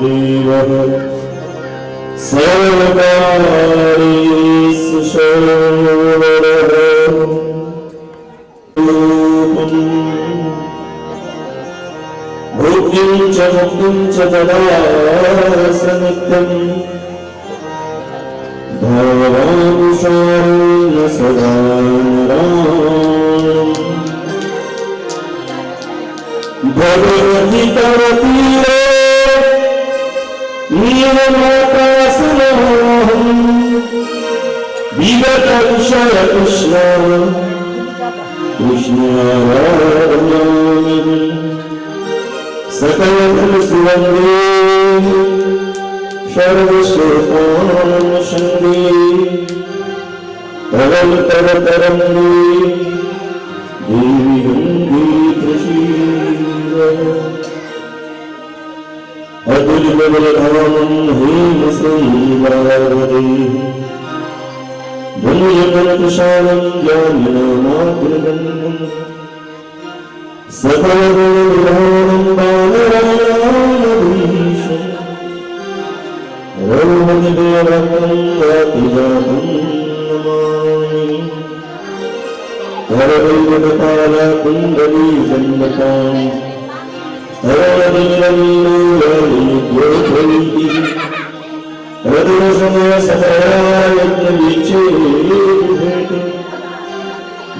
देवः सर्वकार्येषु सर्वरः भोग्यं च मुक्तिं च तदा सनित्यम् भावानुसारेण सदा नराम् भगवति तव तीरे नीलमाकाशलोहम् विगत विषय कृष्ण कृष्णाराधयामि सकलधन सुवन्दे सर्वश्लोकान् शृण्वे प्रबलतरतरङ्गे देवी गङ्गे अतुलबलधामं हेमश्रीवारदे वन्द्यकनकशालं ज्ञानिनामाग्रगण्यं सकलगुणविधानं वानरायणाधीशं रघुपतिदेवतं वातिजातं नमामि करवैकपालकुण्डलीदण्डकाम्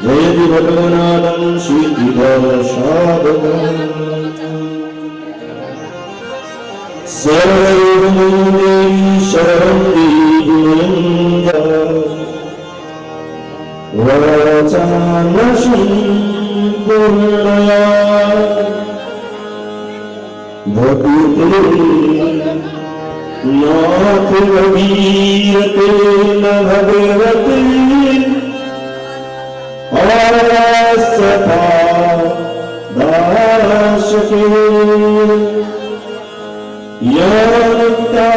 जयति भगवनाथं श्रीविभाषादम् सर्वयोगमूले शरणं वाचानशं पूर्णया भक्ति नाथ वीरते न भगवती आसता दाशके यानता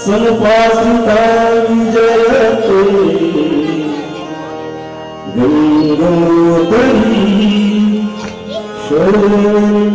संपासिता विजयते गंगोदरी शरणं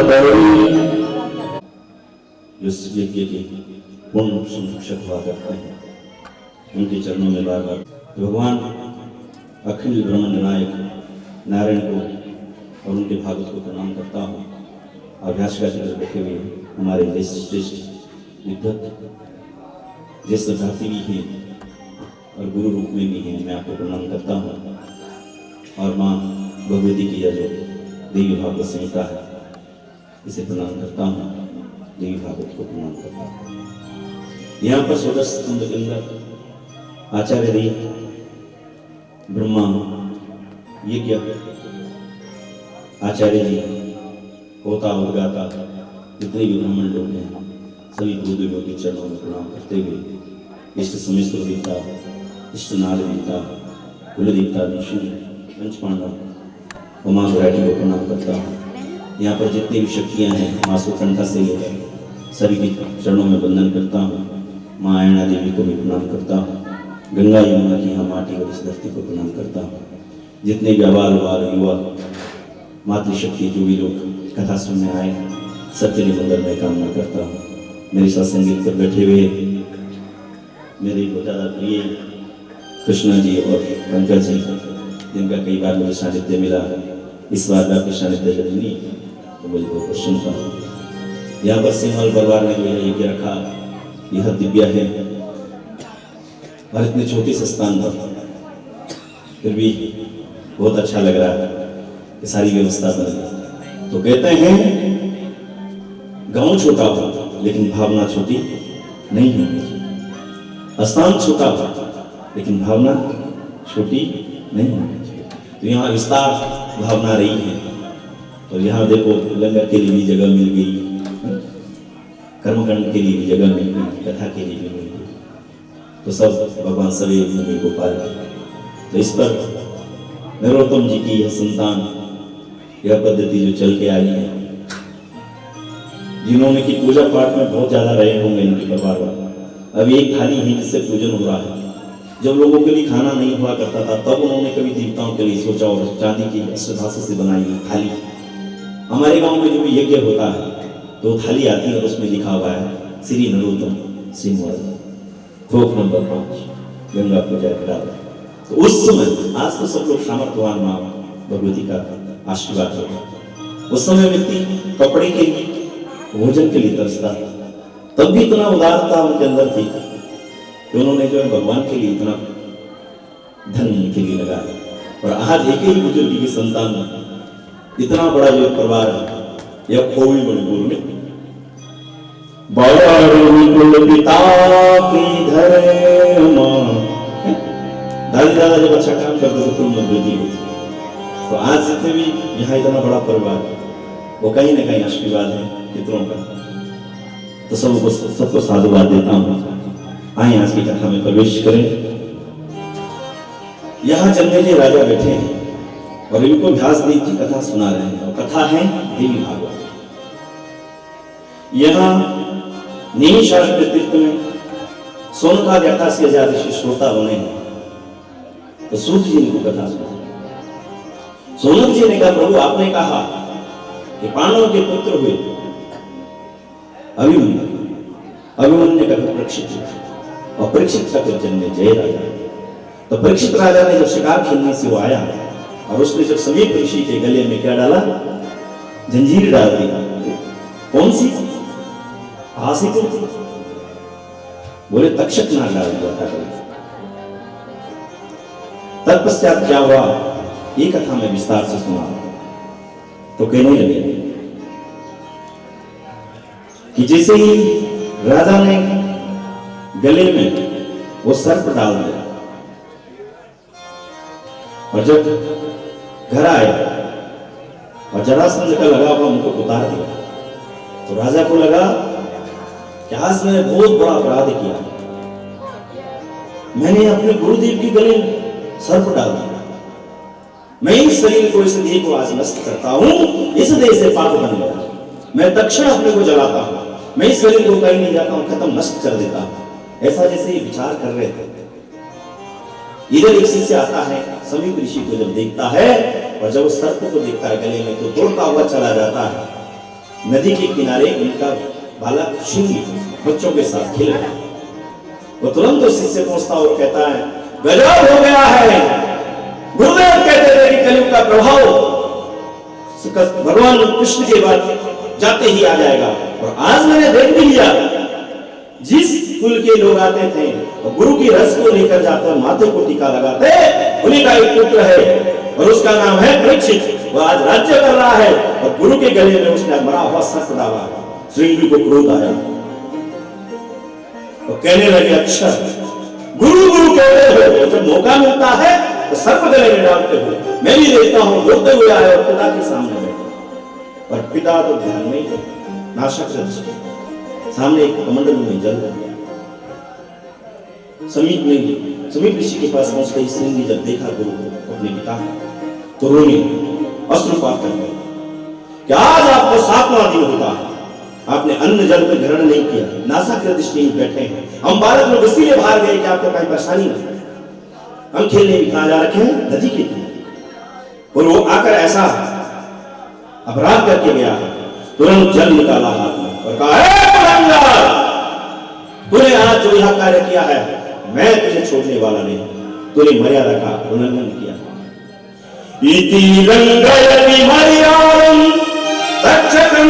जो इस यज्ञ के पूर्ण संरक्षक हुआ करते हैं, उनके चरणों में बार बार भगवान अखिल ब्रह्मांड नायक नारायण को और उनके भागवत को प्रणाम करता हूँ। और व्यासका चित्र बैठे हुए हमारे श्रेष्ठ विद्वत ज्येष्ठ भ्रातृ भी हैं और गुरु रूप में भी हैं, मैं आपको प्रणाम करता हूँ। और माँ भगवती की यह जो देवी भागवत संहिता है, इसे प्रणाम करता हूँ, देवी भागवत को प्रणाम करता हूँ। यहाँ पर 16 स्तंभ के अंदर आचार्य दी ब्रह्मा यज्ञ आचार्य जी होता उद्गाता जितने भी ब्राह्मण लोग हैं सभी गुरुदेवों के चरणों में प्रणाम करते हुए इष्ट समेश्वर देवता, इष्ट नाग देवता, कुल देवता, विष्णु, पंचपांडव, उमा विराटी को प्रणाम करता हूँ। यहाँ पर जितनी भी शक्तियाँ हैं माँ सुकंठा से लेकर सभी के चरणों में वंदन करता हूँ। माँ आयना देवी को भी प्रणाम करता हूँ। गंगा यमुना की यहाँ माटी और इस धरती को प्रणाम करता हूँ। जितने भी आबाल बाल युवा मातृशक्ति जो भी लोग कथा सुनने आए सबके लिए मंगल में कामना करता हूँ। मेरे साथ संगीत पर बैठे हुए मेरे बहुत ज़्यादा प्रिय कृष्णा जी और पंकज जी, जिनका कई बार मुझे सानिध्य मिला, इस बार का सानिध्य जब मिली तो मुझे बहुत प्रसन्नता हुई। यहाँ पर सिंहल परिवार ने जो है यज्ञ रखा, यह दिव्य है और इतने छोटे से स्थान पर फिर भी बहुत अच्छा लग रहा है कि सारी व्यवस्था बनी। तो कहते हैं गांव छोटा हो लेकिन भावना छोटी नहीं होगी, स्थान छोटा हो लेकिन भावना छोटी नहीं होगी। तो यहाँ विस्तार भावना रही है। और यहाँ देखो लंगर के लिए भी जगह मिल गई, कर्मकांड के लिए भी जगह मिल गई, कथा के लिए भी मिल गई। तो सब भगवान सभी भूमि को पाल। तो इस पर नरोत्तम जी की यह संतान, यह पद्धति जो चल के आई है, जिन्होंने की पूजा पाठ में बहुत ज्यादा रहे होंगे इनके परिवार वाले। अब एक थाली ही जिससे पूजन हो रहा है। जब लोगों के लिए खाना नहीं हुआ करता था तब उन्होंने कभी देवताओं के लिए सोचा और चांदी की अष्टधातु से बनाई हुई थाली। हमारे गांव में जो भी यज्ञ होता है तो थाली आती है और उसमें लिखा हुआ है श्री नरोत्तम सिंह थोक नंबर 5 गंगा पूजा बराबर। तो उस समय, आज तो सब लोग सामर्थ्यवान माँ भगवती का आशीर्वाद होगा। उस समय व्यक्ति कपड़े के लिए, भोजन के लिए तरसता, तब भी इतना उदारता उनके अंदर थी कि उन्होंने जो है भगवान के लिए इतना धन के लिए लगाया। और आज एक ही बुजुर्ग की संतान इतना बड़ा जो परिवार है, यह खोवी मणिपुर में पिता की धर्म दादी दादा जब अच्छा काम करते तो कुल वृद्धि होती। तो आज जितने भी यहाँ इतना बड़ा परिवार, वो कहीं ना कहीं आशीर्वाद है पितरों का। तो सबको साधुवाद देता हूँ। आइए आज की कथा में प्रवेश करें। यहाँ जन्मेजय राजा बैठे हैं और इनको व्यासदेव की कथा सुना रहे हैं। और कथा है देवी भागवत। यहाँ निमिषारण्य नेतृत्व में सोनका व्याख्या से ज्यादा श्रोता बने हैं। तो सूत जी ने कथा सुना। सोनक जी ने कहा, प्रभु आपने कहा कि पांडवों के पुत्र हुए अभिमन्यु, अभिमन्यु का परीक्षित और परीक्षित का जन्मे जय राजा। तो परीक्षित राजा ने जब शिकार खेलने से वो आया और उसने जब समीप ऋषि के गले में क्या डाला, जंजीर डाल दी। कौन सी? फांसी को बोले तक्षक नाग डाल दिया था। तत्पश्चात क्या हुआ ये कथा में विस्तार से सुना। तो कहने लगे कि जैसे ही राजा ने गले में वो सर्प डाल दिया और जब घर आए और जरासंध का लगा हुआ उनको उतार दिया, तो राजा को लगा कि आज मैंने बहुत बड़ा अपराध किया। मैंने अपने गुरुदेव की गले में सर्प डाल दिया। मैं इस शरीर को, इस देह को आज नष्ट करता हूं। इस देह से पाप बन गया। मैं तक्षण अपने को जलाता हूं। मैं इस शरीर को कहीं नहीं जाता हूं, खत्म नष्ट कर देता हूं। ऐसा जैसे ये विचार कर रहे थे, इधर एक शिष्य आता है, समीप ऋषि को जब देखता है और जब उस सर्प को देखता है गले में, तो दौड़ता हुआ चला जाता है नदी के किनारे उनका बालक शिंगी बच्चों के साथ खेल रहा है। वो तुरंत उस शिष्य पहुंचता और कहता है, गजब हो गया है। गुरुदेव कहते थे कि कलयुग का प्रभाव भगवान कृष्ण के बाद जाते ही आ जाएगा, और आज मैंने देख भी लिया, जिस कुल के लोग आते थे और गुरु की रस को लेकर जाते और माथे को टीका लगाते, उन्हीं का एक पुत्र है और उसका नाम है परीक्षित। वो आज राज्य कर रहा है और गुरु के गले में उसने मरा हुआ सर्प डाला। श्री को क्रोध आया और कहने लगे, अच्छा गुरु गुरु कहते हो, जब मौका मिलता है तो सर्प गले में डालते हो। मैं भी देखता हूं, रोते हुए आए और पिता के सामने बैठे, और पिता तो ध्यान में ही नाशक सामने एक कमंडल में जल गया। समीप ऋषि के पास पहुंचते ही सिंह ने जब देखा गुरु को, अपने पिता तो रोने अश्रुपात कर गए कि आज आपको 7वां दिन होता है, आपने अन्न जल पर ग्रहण नहीं किया, नाशक दृष्टि में बैठे हैं। हम भारत में इसीलिए बाहर गए कि आपको कोई परेशानी नहीं। हम खेलने भी कहां जा रखे हैं, नदी के किनारे, और वो आकर ऐसा अपराध करके गया है। तुरंत जल निकाला हाथ में और कहा, तूने आज जो यह कार्य किया है, मैं तुझे छोड़ने वाला नहीं। तूने मर्यादा का उल्लंघन किया। इति रंगयति मर्यादं तक्षकं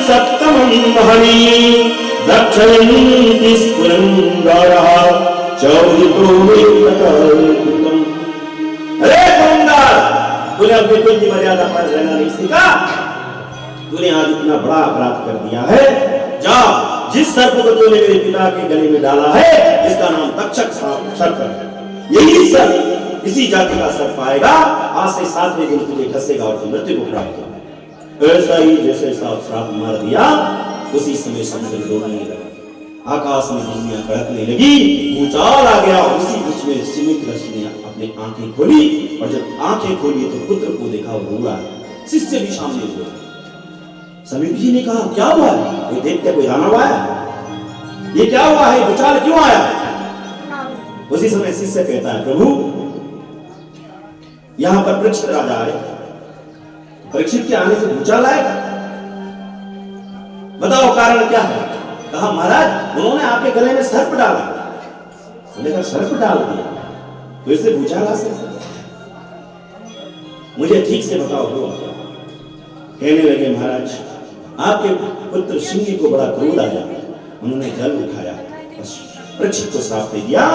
सप्तमं महनी दक्षयन्ति स्फुरंगारः चौदितो वेत्तकल्पितम्। अरे कुरंगार, तूने अपने कुल की मर्यादा पर रहना नहीं सीखा। तूने आज इतना बड़ा अपराध कर दिया है। जा, जिस सर्प को तूने मेरे पिता के गले में डाला है, इसका नाम तक्षक सर्प है। यही सर्प इसी जाति का सर्प आएगा, आज से 7वें दिन तुझे डसेगा और तुम मृत्यु को प्राप्त होगा। ऐसा ही जैसे श्राप मार दिया, उसी समय समुद्र डूबने लगा, आकाश में दुनिया कड़कने लगी, भूचाल आ गया। उसी बीच में सीमित ऋषि ने अपनी आंखें खोली, और जब आंखें खोली तो पुत्र को देखा और रो रहा है। शिष्य भी सामने हुआ। समीप जी ने कहा, क्या हुआ है? ये देखते कोई दानव आया, ये क्या हुआ है, भूचाल क्यों आया? उसी समय शिष्य कहता है, प्रभु यहां पर परीक्षित राजा आए, परीक्षित के आने से भूचाल आएगा, बताओ कारण क्या है? कहा, महाराज उन्होंने आपके गले में सर्प डाला। बोले, का सर्प डाल दिया तो इससे भूचाल आ सकता? मुझे ठीक से बताओ हुआ। कहने लगे, महाराज आपके पुत्र सिंह को बड़ा क्रोध आया, उन्होंने जल उठाया, परीक्षित को श्राप दे दिया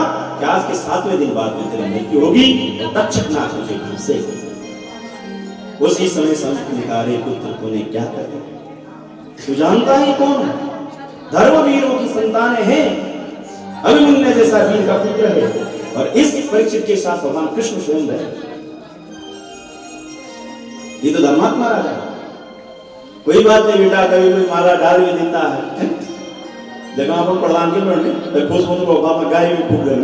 कि आज के 7वें दिन बाद में तेरी मृत्यु होगी और तक्षक नाच तुझे घर से। उसी समय संस्कृतिकारे पुत्र तूने क्या कर दिया? तू जानता है कौन? धर्मवीरों की संतानें हैं, अभिमन्यु जैसा वीर का पुत्र है, और इस परीक्षित के साथ भगवान कृष्ण स्वयं रहे। ये तो धर्मात्मा राजा है। कोई बात नहीं बेटा, कभी कोई माला डाल भी देता है, जब अपन प्रधान के पढ़ने तो खुश होने को बाबा गाय भी फूक गए,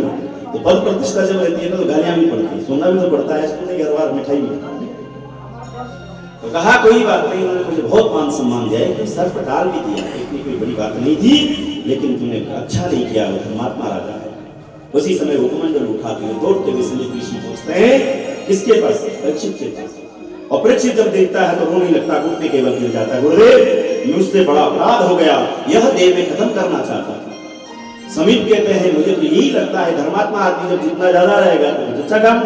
तो पद प्रतिष्ठा जब रहती है ना तो गालियां भी पड़ती है, सुनना भी तो पड़ता है, इसको नहीं, हर बार मिठाई भी। तो कहा कोई बात नहीं, उन्होंने मुझे बहुत मान सम्मान दिया है, सर्प डाल भी दिया, इतनी कोई बड़ी बात नहीं थी, लेकिन तूने अच्छा नहीं किया। वो धर्मात्मा राजा है। उसी समय वो कमंडल उठाते हुए दौड़ते हुए संजय ऋषि पहुंचते हैं, किसके पास? परीक्षित के पास। और परीक्षित जब देखता है तो रोने लगता, घुटने केवल गिर जाता है, गुरुदेव मुझसे बड़ा अपराध हो गया, यह देह में खत्म करना चाहता था। समीप कहते हैं, मुझे तो यही लगता है धर्मात्मा आदमी जब जितना ज्यादा रहेगा तो अच्छा काम,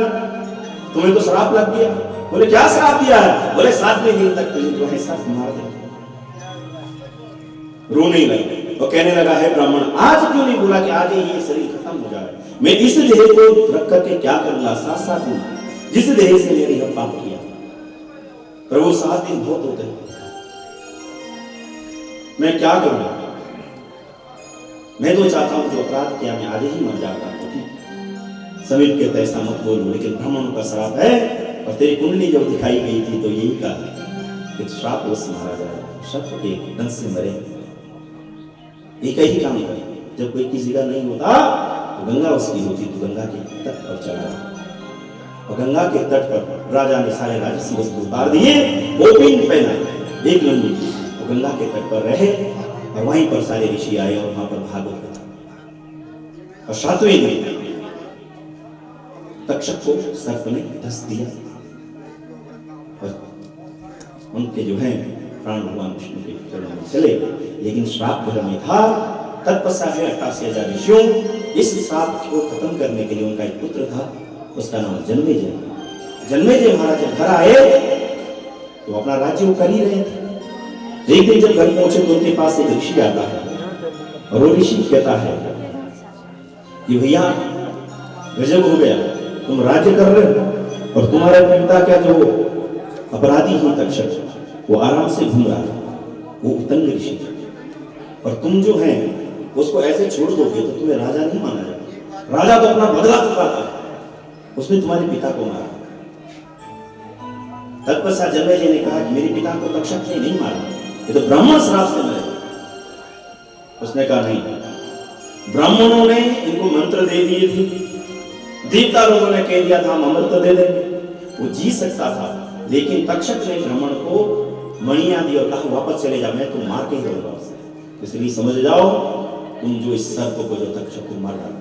तुम्हें तो श्राप लग गया। बोले, क्या श्राप दिया है? बोले, 7वें दिन तक तुझे जो है सर्प मार दे। रोने लगे और कहने लगा, है ब्राह्मण, आज क्यों नहीं बोला कि आज ही ये शरीर खत्म हो जाए? मैं इस देह को रख करके क्या करूंगा? 7 दिन जिस देह से मैंने यह पाप किया। प्रभु 7 दिन बहुत होते हैं, मैं क्या करूंगा? मैं तो चाहता हूं जो अपराध किया मैं आज ही मर जाता। समीप कहते ऐसा मत बोलो, लेकिन ब्राह्मणों का श्राप है, और तेरी कुंडली जब दिखाई गई थी तो यही कहा कि श्राप वश मारा जाए, शत्रु के दंश से मरे। एक ही काम करे, जब कोई किसी का नहीं होता तो गंगा उसकी होती, तो गंगा के तट पर चला, और गंगा के तट पर राजा ने सारे राजसी वस्त्र उतार दिए, गोपिन पहना, एक लंबी, और गंगा के तट पर रहे, और वहीं पर सारे ऋषि आए और वहां पर भागवत कथा। और 7वें दिन तक्षक को सर्प ने डस दिया, और उनके जो है प्राण भगवान विष्णु के चरणों में चले, लेकिन श्राप घर में था। तत्पश्चात 88,000 ऋषियों इस श्राप को खत्म करने के लिए उनका एक पुत्र था, उसका नाम जन्मेजय। जन्मेजय महाराज जब घर आए तो अपना राज्य वो कर ही रहे थे। एक दिन जब घर पहुंचे तो उनके पास एक ऋषि आता है और वो ऋषि कहता है कि भैया गजब हो गया, तुम राज्य कर रहे हो और तुम्हारे पिता क्या जो अपराधी ही तक्षक वो आराम से घूम रहा है, वो उतंग ऋषि, और तुम जो है उसको ऐसे छोड़ दोगे तो तुम्हें राजा नहीं माना जाएगा। राजा तो अपना बदला चुकाता है, उसने तुम्हारे पिता को मारा। तत्पश्चात जन्मेजय ने कहा कि मेरे पिता को तक्षक ने नहीं मारा, ये तो ब्राह्मण श्राप से मरे। उसने कहा नहीं, ब्राह्मणों ने इनको मंत्र दे दिए थे, देवता लोगों ने कह दिया था हम अमृत दे देंगे, वो जी सकता था, लेकिन तक्षक ने ब्राह्मण को मणियां दी और कहा वापस चले जाओ, मैं तुम मार के ही रहूंगा। इसलिए समझ जाओ तुम जो इस सर्प को जो तक्षक को मार डाला।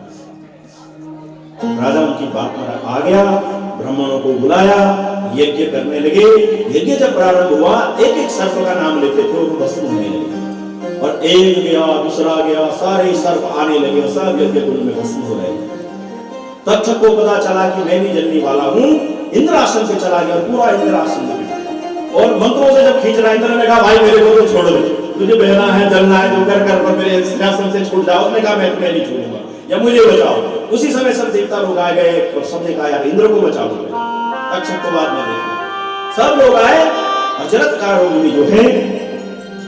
राजा उनकी बात पर आ गया, ब्राह्मणों को बुलाया, यज्ञ करने लगे। यज्ञ जब प्रारंभ हुआ एक एक सर्प का नाम लेते थे और भस्म होने लगे, और एक गया दूसरा गया, सारे सर्प आने लगे, सब यज्ञ कुंड में भस्म हो रहे। तक्षक को पता चला कि मैं भी जलने वाला हूं, इंद्रासन पे चला गया, पूरा इंद्रासन और मंत्रों से जब खींच रहा, इंद्र ने कहा भाई मेरे को तो छोड़ दे, तुझे बहना है जलना है जो कर पर मेरे सिंहासन से छूट जाओ। उसने कहा मैं तुम्हें नहीं छोड़ूंगा या मुझे बचाओ। उसी समय सब देवता लोग आ गए और सबने कहा यार इंद्र को बचाओ, तक्षक को बाद में देखो। सब लोग आए और जरत्कार मुनि जो है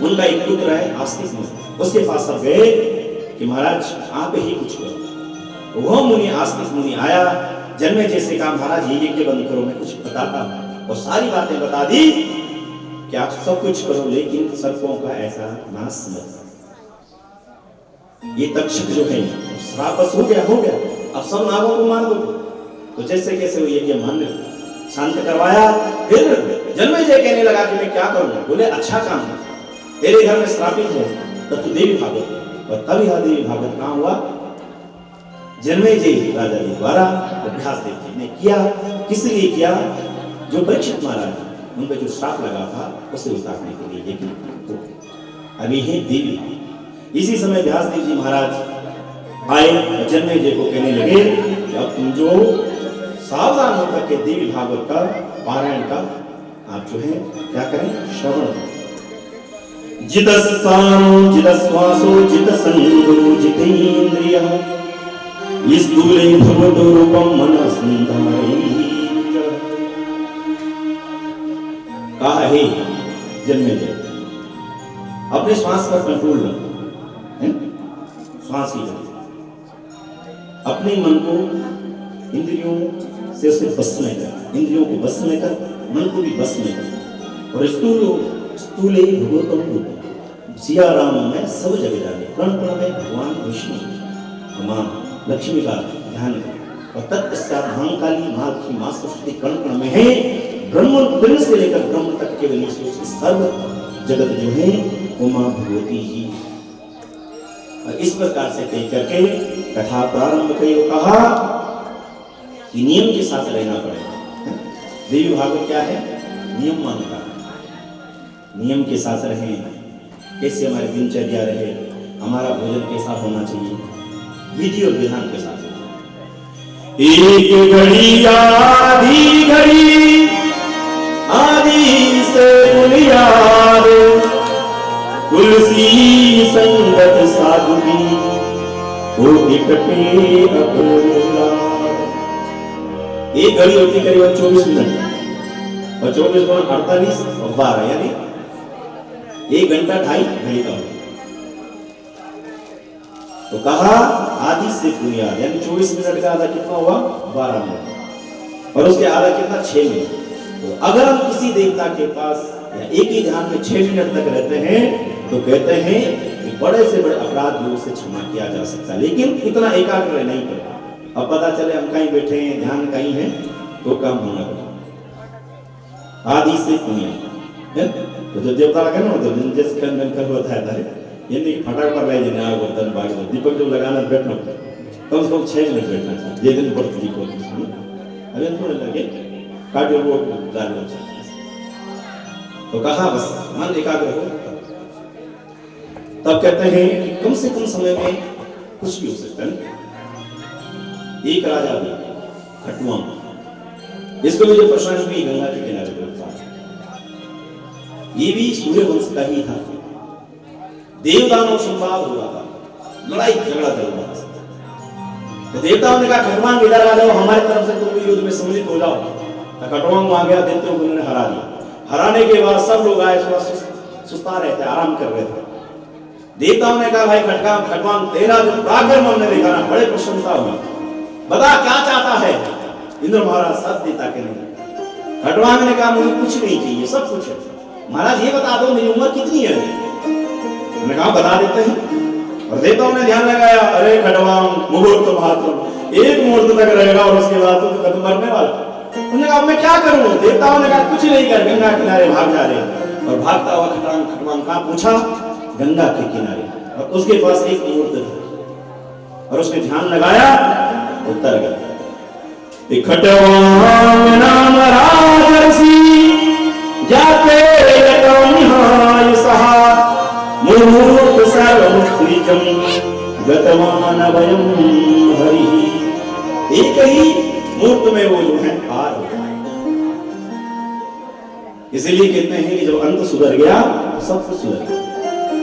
उनका एक पुत्र है आस्तिक मुनि, उसके पास सब गए कि महाराज आप ही कुछ करो। वह मुनि आस्तिक मुनि आया, जन्मेजय से कहा महाराज ये यज्ञ बंद करो, मैं कुछ बताता हूं, और सारी बातें बता दी कि आप सब कुछ करो लेकिन सर्पों का ऐसा नाश मत। ये तक्षक जो है श्रापस हो गया, अब सब नागों को मार दो। तो जैसे कैसे वो यज्ञ मान शांत करवाया। फिर जन्मेजय कहने लगा कि मैं क्या करूंगा। बोले अच्छा काम है, तेरे घर में श्रापित है तो तू देवी भागवत। और तब यह देवी भागवत कहां हुआ, जन्मेजय राजा के द्वारा अभ्यास देव ने किया। किस लिए किया, जो परीक्षित महाराज उन पर जो श्राप लगा था उसे उतारने के लिए। लेकिन अभी है देवी। इसी समय व्यासदेव जी महाराज आए, जन्मेजय को कहने लगे कि अब तुम जो सावधान होकर के देवी भागवत का पारायण का आप जो है क्या करें, श्रवण करें। जितस्सानो जितस्वासो जितसंगो जितेन्द्रियः स्थूले भगवतो रूपम मनसंधारे। कहा है जन्मेजय अपने श्वास पर कंट्रोल रखो, श्वास की अपने मन को इंद्रियों से उसे बस में कर, इंद्रियों को बस में कर, मन को भी बस में कर। और स्थूले भगवतम रूपम, सिया राम में सब जगह जाने, कण कण में भगवान विष्णु मां लक्ष्मी का ध्यान करें। और तत्पश्चात महाकाली माँ की मां सरस्वती कण कण में है। ब्रह्म पिंड से लेकर ब्रह्म तक केवल सर्व जगत जो है वो मां भगवती ही। और इस प्रकार से कह करके कथा प्रारंभ कई कहा कि नियम के साथ रहना पड़ेगा। देवी भागवत क्या है, नियम मांगता है, नियम के साथ रहें, कैसे हमारी दिनचर्या रहे, हमारा भोजन कैसा होना चाहिए, विधि और विधान के साथ। एक घड़ी आधी घड़ी आदि से बुनियाद, तुलसी संगत साधु की हो इकट्ठे अपना। एक घड़ी होती करीब 24 मिनट और 24 गुणा 48 और 12 यानी 1 घंटा 2.5 घड़ी का। तो कहा आदि से बुनियाद यानी 24 मिनट का आधा कितना हुआ 12 मिनट और उसके आधा कितना 6 मिनट। तो अगर हम किसी देवता के पास या एक ही ध्यान में 6 मिनट तक रहते हैं तो कहते हैं कि बड़े से बड़े अपराध भी उसे क्षमा किया जा सकता है, लेकिन इतना एकाग्र रहना ही पड़ेगा। अब पता चले हम कहीं बैठे हैं, ध्यान कहीं है तो काम होना पड़ेगा। आदि से बुनियाद तो जो देवता लगा ना तो जैसे कर होता है ये नहीं फटाक पर रहे जिन्हें आग बर्तन बाग दीपक जब लगाना बैठना कम से कम 6 मिनट बैठना चाहिए। ये दिन बहुत ठीक होती है, अभी थोड़े लगे कार्डियो वो डाल तो कहा बस मन एकाग्र हो। तब कहते हैं कि कम से कम समय में कुछ भी हो सकता है। एक राजा भी खटुआ, इसको भी जो परेशानी हुई गंगा के किनारे पर था, ये भी सूर्य वंश का ही था। देवदानव संवाद हो रहा था, लड़ाई झगड़ा चल रहा था। तो देवताओं ने कहा खटवांग इधर आ जाओ, हमारी तरफ से तुम भी युद्ध में सम्मिलित हो जाओ। तो खटवांग आ गया, देवताओं को उन्होंने हरा दिया। हराने के बाद सब लोग आए, थोड़ा सुस्ता रहे थे, आराम कर रहे थे। देवताओं ने कहा भाई खटवांग तेरा जो पराक्रम हमने देखा ना, बड़े प्रशंसा हुई, बता क्या चाहता है। इंद्र महाराज सब देता के नहीं। खटवांग ने कहा मुझे कुछ नहीं चाहिए, सब कुछ है। महाराज ये बता दो मेरी उम्र कितनी है। उन्होंने कहा बता देते हैं। और देवताओं ने ध्यान लगाया, अरे खटवांग मुहूर्त मात्र, एक मुहूर्त तक रहेगा और उसके बाद तो खत्म मरने वाला। उन्होंने कहा मैं क्या करूं। देवताओं ने कहा कुछ नहीं कर, गंगा किनारे भाग जा रहे। और भागता हुआ खटवांग कहां पूछा, गंगा के किनारे। और उसके पास एक मुहूर्त था और उसने ध्यान लगाया, उतर गया। खटवांग नाम राजर्षि जाते निहाय सहा मुहूर्त सर्वसृजं गतवान वयं हरि। एक ही मुहूर्त में वो जो है पार हो गया। इसीलिए कहते हैं कि जब अंत सुधर गया सब कुछ सुधर गया।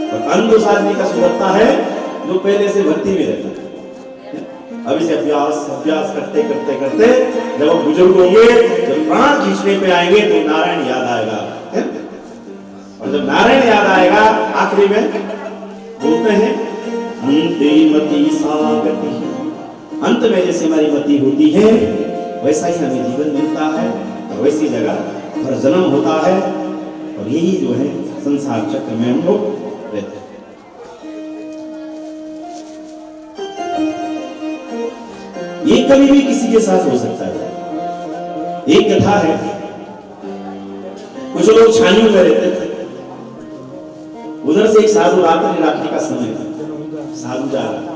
और अंत उस आदमी का सुधरता है जो पहले से भक्ति में रहता है। अभी से अभ्यास करते करते करते जब आप बुजुर्ग होंगे, जब प्राण खींचने पे आएंगे तो नारायण याद आएगा। और जब नारायण याद आएगा आखिरी में बोलते हैं अंतिमति सागति। अंत में जैसे हमारी मति होती है वैसा ही हमें जीवन मिलता है और वैसी जगह हर जन्म होता है। और यही जो है संसार चक्र में हम लोग रहते हैं। ये कभी भी किसी के साथ हो सकता है। एक कथा है, कुछ लोग छानियों में रहते थे। उधर से एक साधु रात्रि का समय था, साधु जा रहा।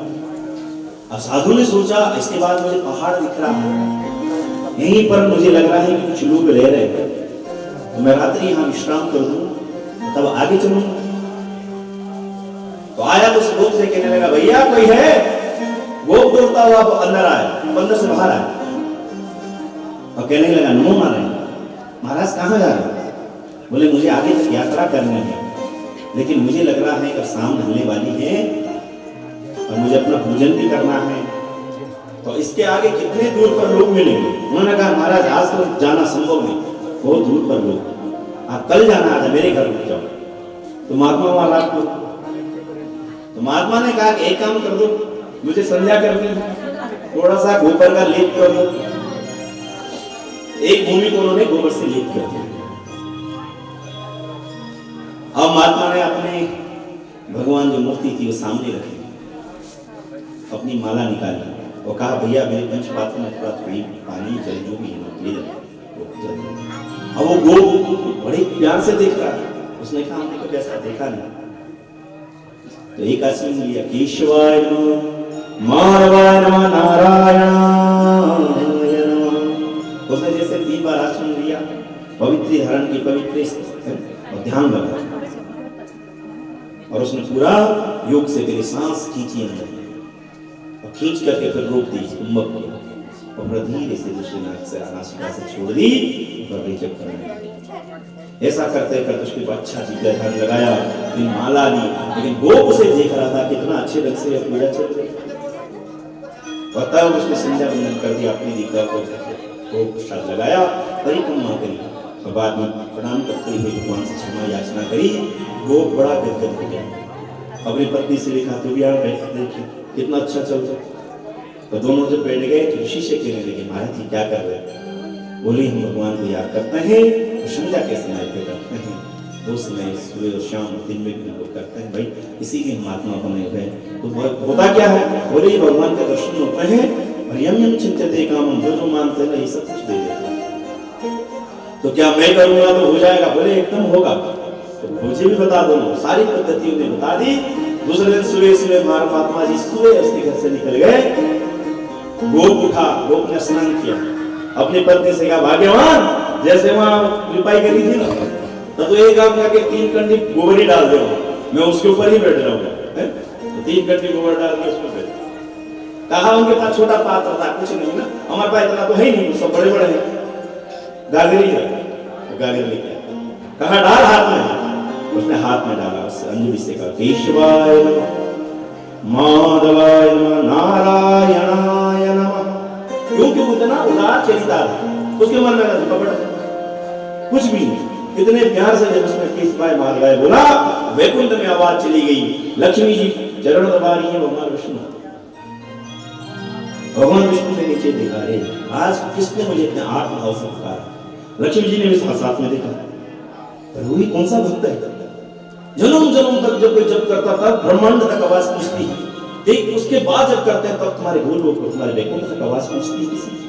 अब साधु ने सोचा इसके बाद मुझे पहाड़ दिख रहा है, यहीं पर मुझे लग रहा है कि कुछ लोग रह रहे हैं, तो मैं रात्रि यहाँ विश्राम कर दूं तब आगे चलूं। तो आया तो लोग से कहने लगा भैया कोई है। वो बोलता हुआ अंदर आया, अंदर से बाहर आया और कहने लगा नमो नारायण। महाराज कहाँ जा रहे? बोले मुझे आगे तक यात्रा करनी है, लेकिन मुझे लग रहा है कि शाम ढलने वाली है और मुझे अपना पूजन भी करना है, तो इसके आगे कितने दूर पर लोग मिलेंगे? उन्होंने कहा महाराज आज तो जाना संभव नहीं, बहुत दूर पर लोग, आप कल जाना, आज मेरे घर रुक जाओ। तो महात्मा वहां रात को, तो महात्मा ने कहा एक काम कर दो, मुझे संध्या कर दी, थोड़ा सा गोबर का लेप कर दो। एक भूमि को उन्होंने गोबर से लेप कर दिया। अब महात्मा ने अपने भगवान जो मूर्ति थी वो सामने रखी, अपनी माला निकाली और कहा भैया मेरे पंचपात्र में थोड़ा पानी जल जो भी है ले जाओ। अब वो गो बड़े प्यार से देख रहा है, उसने कहा हमने कभी ऐसा देखा नहीं। तो एक आसन लिया, केशवाय नमः, माधवाय नमः, नारायणाय नमः। उसने जैसे 3 बार आसन लिया, पवित्र धारण की पवित्र और ध्यान लगा और उसने पूरा योग से पहले सांस खींची अंदर और खींच करके फिर रोक दी कुंभक को और धीरे से दूसरी नाक से नासिका से छोड़ दी और रेचक करने लगी। ऐसा करते करते उसके बाद अच्छा जी का ध्यान लगाया, फिर माला ली, लेकिन गोप उसे देख रहा था कितना अच्छे ढंग से पूजा चल रही। और तब उसने संध्या वंदन कर दिया, अपनी दीक्षा को गोप प्रसाद लगाया, परिक्रमा करी और बाद में प्रणाम करते हुए भगवान से क्षमा याचना करी। वो बड़ा गदगद हो गया, अपनी पत्नी से लिखा तो भी आप देखिए कितना अच्छा चल रहा। तो दोनों जब बैठ गए तो ऋषि से कहने लगे महाराज जी क्या कर रहे हैं? बोले हम भगवान को याद करते हैं, संध्या के समय पे करते हैं, 2 समय सुबह और शाम दिन में भी लोग करते हैं भाई, इसीलिए हम आत्मा बने हुए। तो होता क्या है? बोले भगवान के दर्शन होते हैं और यम यम चिंतते काम, जो मानते हैं ये सब कुछ दे देते हैं। तो क्या मैं करूंगा तो हो जाएगा? बोले एकदम होगा। तो मुझे भी बता दो, सारी पद्धति उन्हें बता दी। दूसरे दिन सुबह सुबह महात्मा जी सुबह उसके घर से निकल गए। गोप उठा, गोप ने स्नान किया, अपनी पत्नी से कहा भाग्यवान जैसे वहां लिपाई करी थी ना तो एक काम करके 3 कंडी गोबर ही डाल दो, मैं उसके ऊपर ही बैठ जाऊंगा। तो 3 कंडी गोबर डाल के उसको बैठ। कहा उनके पास छोटा पात्र था, कुछ नहीं ना, हमारे पास इतना तो है ही नहीं, सब बड़े बड़े हैं। गागरी है, गागरी लेके कहा डाल हाथ में, उसने हाथ में डाला, उससे अंजलि से कहा केशवाय नमः, माधवाय नमः, नारायणाय नमः। क्योंकि वो इतना उदार चरिता था, उसके मन में कपड़ा कुछ भी नहीं, इतने प्यार से जब उसने केशवाय माधवाय बोला, वैकुंठ में आवाज चली गई, लक्ष्मी जी चरण दबा रही है भगवान विष्णु। भगवान विष्णु से नीचे देखा, रे आज किसने मुझे इतने आत्मभाव से पुकारा। लक्ष्मी जी ने भी साथ में देखा, प्रभु ही कौन सा भक्त है, जन्म जन्म तक जब कोई जब करता था ब्रह्मांड तक आवाज पहुंचती है, देख उसके बाद जब करते हैं तब तुम्हारे गोलोक को, तुम्हारे वैकुंठ तक आवाज पहुंचती है किसी की,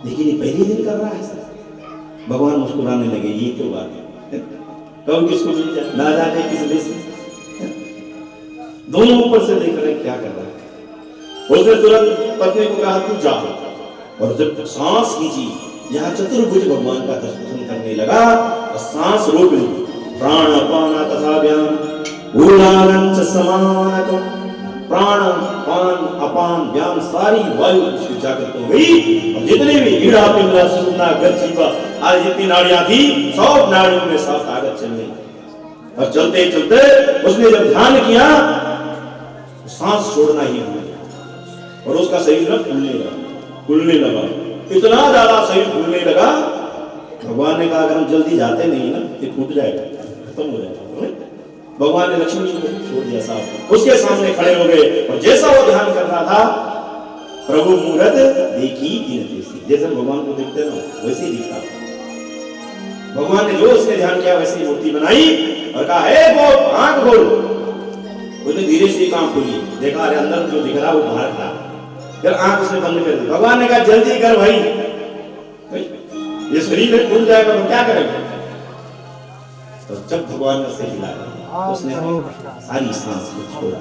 लेकिन ये पहले दिन कर रहा है सर। भगवान मुस्कुराने लगे, ये क्यों बात है, कब किसको मिल जाए, ना जाने किस देश में, दोनों ऊपर से देख रहे क्या कर रहा है। उसने तुरंत पत्नी को कहा तू जा, और जब सांस खींची, यहाँ चतुर्भुज भगवान का दर्शन करने लगा और सांस रोक ली, प्राण अपान तथा व्यान उदानंच समानकम, प्राण पान अपान व्यान सारी वायु उसकी जागृत हो गई, और जितने भी ईड़ा पिंगला सुना गज्जीवा आज जितनी नाड़ियां थी सब नाड़ियों में साफ ताकत चल गई। और चलते चलते उसने जब ध्यान किया, सांस छोड़ना ही है, और उसका शरीर खुलने लगा, इतना ज्यादा शरीर खुलने लगा। भगवान ने कहा अगर हम जल्दी जाते नहीं ना ये फूट जाएगा, खत्म हो जाएगा। भगवान ने लक्ष्मी जी को छोड़ दिया साहब, उसके सामने खड़े हो गए, और जैसा वो ध्यान कर रहा था, प्रभु मूरत देखी दीन, जैसे भगवान को देखते ना वैसे ही दिखता। भगवान ने जो उसने ध्यान किया वैसे ही मूर्ति बनाई, और कहा हे वो आंख खोल। उसने धीरे से काम खोली, देखा अरे अंदर जो दिख रहा वो बाहर था, फिर आंख उसने बंद कर दी। भगवान ने कहा जल्दी कर भाई, ये शरीर में खुल जाएगा तो क्या करेगा। तो जब भगवान ने उसे हिलाया, उसने सारी सांस को छोड़ा,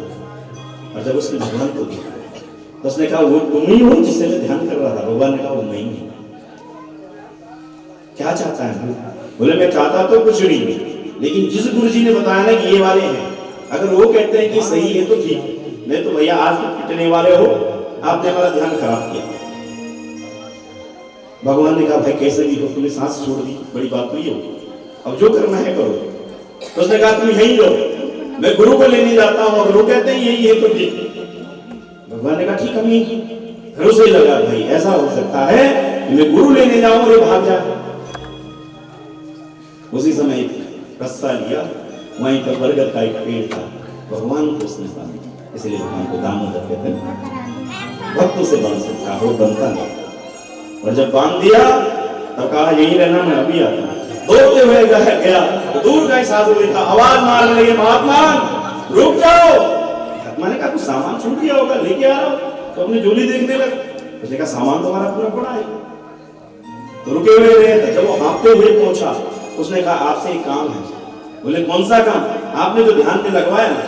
और जब उसने भगवान को देखा तो उसने कहा वो तुम ही हो जिससे मैं ध्यान कर रहा था। भगवान ने कहा वो मैं ही। क्या चाहता है? बोले मैं चाहता तो कुछ नहीं, लेकिन जिस गुरु जी ने बताया ना कि ये वाले हैं, अगर वो कहते हैं कि सही है तो ठीक, नहीं तो भैया आज तो पिटने वाले हो, आपने हमारा ध्यान खराब किया। भगवान ने कहा भाई कैसे भी हो, तुमने सांस छोड़ दी, बड़ी बात हुई हो, अब जो करना है करो। तो उसने कहा तुम यहीं रहो, मैं गुरु को लेने जाता हूँ, अगर वो कहते हैं यही है तो ठीक। भगवान ने कहा ठीक हम यही। फिर उसे लगा भाई ऐसा हो सकता है कि मैं गुरु लेने जाऊं और ये भाग जाए। उसी समय एक रस्सा लिया, वहीं पर बरगद का एक पेड़ था, भगवान को उसने बांधा, इसलिए भगवान को दामोदर कहते हैं। भक्तों से बांध सकता वो बनता नहीं, और जब बांध दिया तब कहा यही रहना, मैं अभी आता हूं। दौड़ते हुए गया तो दूर का साधु देखा, आवाज मारने लगे महात्मा रुक जाओ। महात्मा ने कहा कुछ सामान छूट गया होगा, लेके आ रहा हूं। तो अपनी झोली देखने लगा, उसने कहा सामान तुम्हारा पूरा पड़ा है। तो रुके हुए रहे, जब वो हाँफते हुए पहुंचा उसने कहा आपसे एक काम है। बोले कौन सा काम? आपने जो ध्यान में लगवाया ना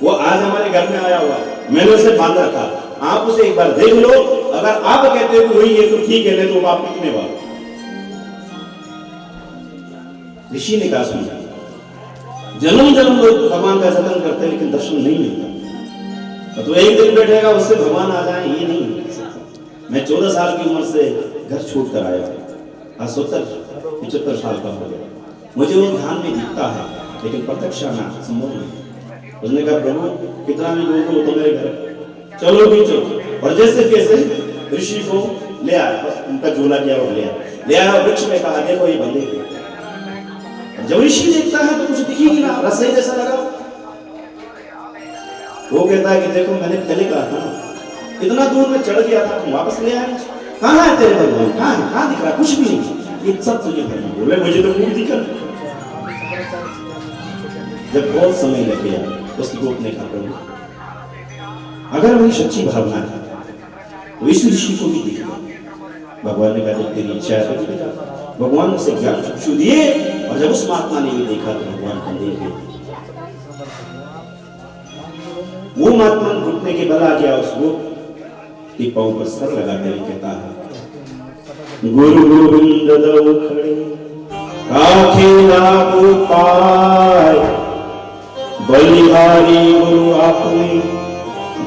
वो आज हमारे घर में आया हुआ, मैंने उसे बांध रखा, आप उसे एक बार देख लो, अगर आप कहते हो वही है तो ठीक है, नहीं तो आप पिटने वाले। ऋषि ने कहा सुन, जन्म जन्म लोग भगवान का जतन करते हैं लेकिन दर्शन नहीं मिलता, तो एक दिन बैठेगा उससे भगवान आ जाए ये नहीं मिल सकता। मैं 14 साल की उम्र से घर छोड़ कर आया, आज 75 साल का हो गया, मुझे वो ध्यान में दिखता है लेकिन प्रत्यक्ष आना संभव नहीं। उसने कहा प्रभु कितना भी लोग हो तो मेरे घर चलो भी चलो, और जैसे कैसे ऋषि को ले आया, बस उनका झोला किया और ले आया वृक्ष में, कहा देखो ये बंदे। जब ऋषि देखता है तो कुछ दिख ही नहीं रहा, रस्से जैसा लगा। वो कहता है कि देखो मैंने पहले कहा था ना, इतना दूर में चढ़ गया था, तुम वापस ले आए, कहाँ है तेरे भगवान, कहाँ है, कहाँ दिख रहा, कुछ भी नहीं, ये सब तुझे भगवान। बोले मुझे तो खूब दिखा। जब बहुत समय लग गया उस गोप ने कहा प्रभु अगर वही सच्ची भावना है तो इस ऋषि को भी दिख गया। भगवान ने कहा जब तेरी इच्छा है, भगवान उसे ज्ञान चक्षु दिए, और जब उस महात्मा ने भी देखा तो भगवान को देख गए। वो महात्मा घुटने के बल आ गया, उसको कि पांव पर सर लगाते हुए कहता है गुरु गोविंद दो खड़े काखे लागू पाय बलिहारी गुरु आपने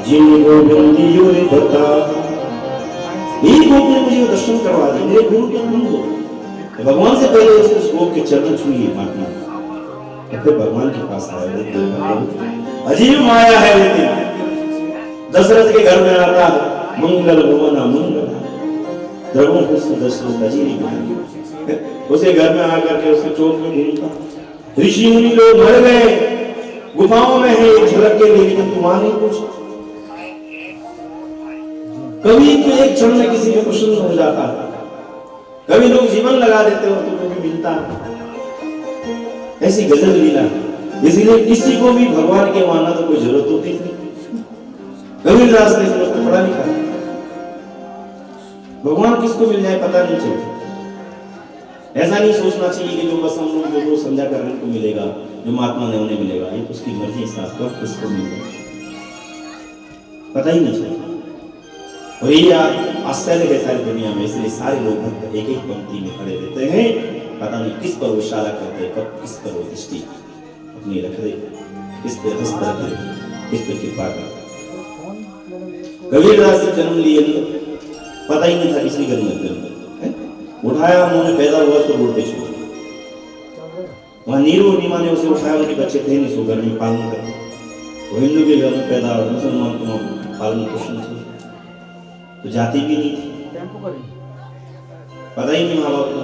जिन गोविंदियों रे बता। एक गोप ने मुझे दर्शन करवा दिए, मेरे गुरु के नाम को भगवान से पहले उस गोप के चरण छुइए मातना, फिर भगवान के पास आए। अजीब माया है लेकिन दशरथ के घर में आता है मंगल भवन मंगल द्रवों को दशरथ अजीब उसे घर में आकर के उसके चौक में घूमता। ऋषि मुनि लोग मर गए, गुफाओं में है झलक के लिए, लेकिन तुम्हारे कुछ कभी तो एक क्षण में किसी में प्रसन्न हो जाता है, कभी लोग जीवन लगा देते हो तो कभी मिलता है। ऐसी गजब लीला, इसलिए किसी को भी भगवान के मानना तो कोई जरूरत होती नहीं। कबीरदास ने इसको पढ़ा लिखा, भगवान किसको मिल जाए पता नहीं चलता। ऐसा नहीं सोचना चाहिए कि जो बस हम लोग जो संध्या करने को मिलेगा, जो महात्मा ने उन्हें मिलेगा, ये तो उसकी मर्जी साथ कब किसको मिलेगा पता ही नहीं चलेगा। और ये आश्चर्य है सारी दुनिया में, इसलिए सारे लोग एक एक पंक्ति में खड़े रहते हैं, पता नहीं किस पर वो इशारा करते, कब किस पर वो दृष्टि अपनी रख दे, किस पे हंस रख दे, किस पे कृपा कर। कबीरदास से जन्म लिए पता ही नहीं था किसी घर में जन्म, उठाया उन्होंने, पैदा हुआ तो रोड पे छोड़, वहां नीरू नीमा ने उसे उठाया, उनके बच्चे थे नहीं, सो घर में पालन करते, वो हिंदू के घर में पैदा, मुसलमान को पालन पोषण थे, तो जाति भी नहीं थी, पता ही नहीं माँ बाप को।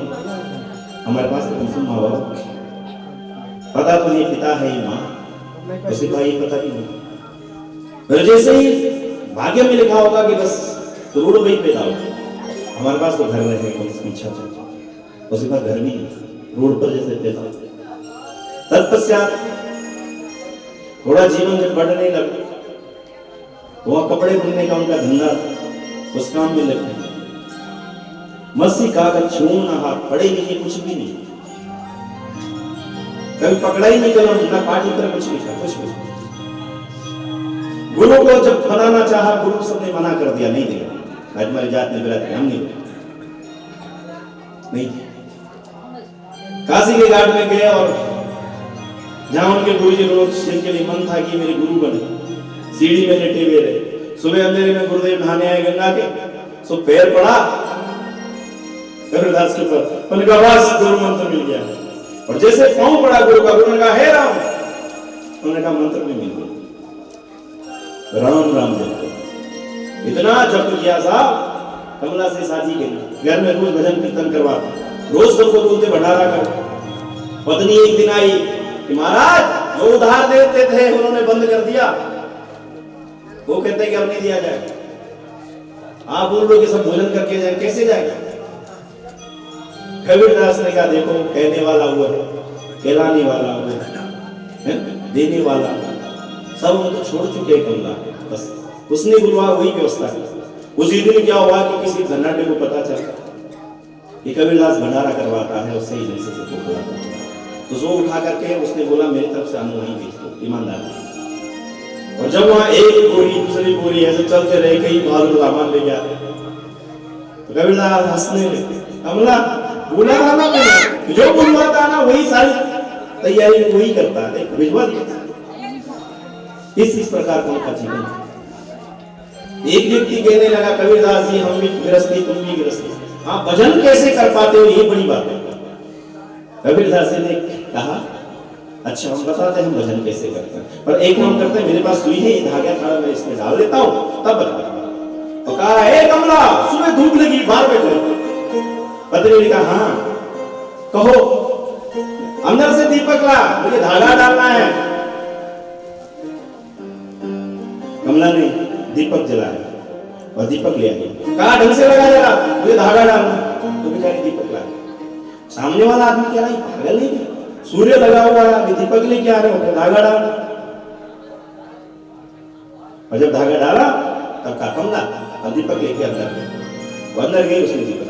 हमारे पास तो माँ बाप पता तो नहीं, पिता है ही माँ, उसे भाई पता भी नहीं। जैसे ही भाग्य में लिखा होगा कि बस रोड पे ही पैदा हो, हमारे पास तो घर रहे छत, उसके पास घर भी रोड पर जैसे पैदा। तत्पश्चात थोड़ा जीवन जब बढ़ने लगा, वह कपड़े बुनने का उनका धंधा, उस काम में लग गए। मस्सी कागज छू ना हाथ, पढ़े लिखे कुछ भी नहीं, कभी पकड़ा ही नहीं कलम, ना पाठी पर कुछ लिखा, कुछ भी। गुरु को जब बनाना चाहा, गुरु सबने मना कर दिया, नहीं देगा, आज हमारी जात में बिराते हम नहीं। काशी के घाट में गए और जहां उनके गुरु जी रोज जिनके लिए मन था कि मेरे गुरु बने, सीढ़ी में लेटे हुए रहे। सुबह अंधेरे में गुरुदेव नहाने आए गंगा के, सो पैर पड़ा कबीरदास के ऊपर, उनका बस गुरु मंत्र मिल गया। और जैसे पांव पड़ा गुरु का, गुरु ने कहा हे राम, उन्होंने कहा मंत्र में मिल गया, राम राम जप। इतना जप किया साहब, कमला से साथी के घर में रोज भजन कीर्तन करवाता, रोज सबको बोलते भंडारा कर। पत्नी एक दिन आई कि महाराज जो उधार देते थे उन्होंने बंद कर दिया, वो कहते हैं कि अब नहीं दिया जाएगा, आप बोल रहे कि सब भोजन करके जाए, कैसे जाएगा। कबीरदास ने कहा देखो, कहने वाला हुआ, कहलाने वाला हुआ, देने वाला सब उनको छोड़ चुके कमला, बस उसने बुलवा वही व्यवस्था की। उसी दिन क्या हुआ कि किसी धनाढ्य को पता चला कि कबीरदास भंडारा करवाता है, उससे ही जैसे सबको बुलाता है, तो जो उठा करके उसने बोला मेरी तरफ से अन्न वहीं भेज दो, ईमानदार। और जब वहां एक बोरी दूसरी बोरी ऐसे चलते रहे, कई मालूम सामान ले गया, तो कबीरदास हंसने लगे, कमला बोला था ना मैंने, जो बुलवाता ना वही सारी तैयारी वही करता है, भिजवा दिया। इस प्रकार का उनका जीवन। एक व्यक्ति कहने लगा कबीरदास जी हम भी गृहस्थी, तुम भी गृहस्थी, हाँ भजन कैसे कर पाते हो, ये बड़ी बात है। कबीरदास जी ने कहा अच्छा हम बताते हैं भजन कैसे करते हैं, पर एक काम करते हैं, मेरे पास सुई है, धागा था मैं इसमें डाल देता हूँ, तब बता। तो कहा हे कमला, सुबह धूप लगी, बाहर बैठो। पत्नी ने कहा हाँ कहो, अंदर से दीपक ला, मुझे धागा डालना है। कमला ने दीपक जलाया और दीपक ले आई, कहा ढंग से लगा जरा, मुझे धागा डालना। तो बेचारी दीपक ला, सामने वाला आदमी कह रहा है पागल नहीं, सूर्य लगा हुआ है, अभी दीपक लेके आ रहे हो, धागा डालना। और जब धागा डाला तब कहा कमला, और दीपक लेके अंदर गए, वो अंदर गए, उसने दीपक,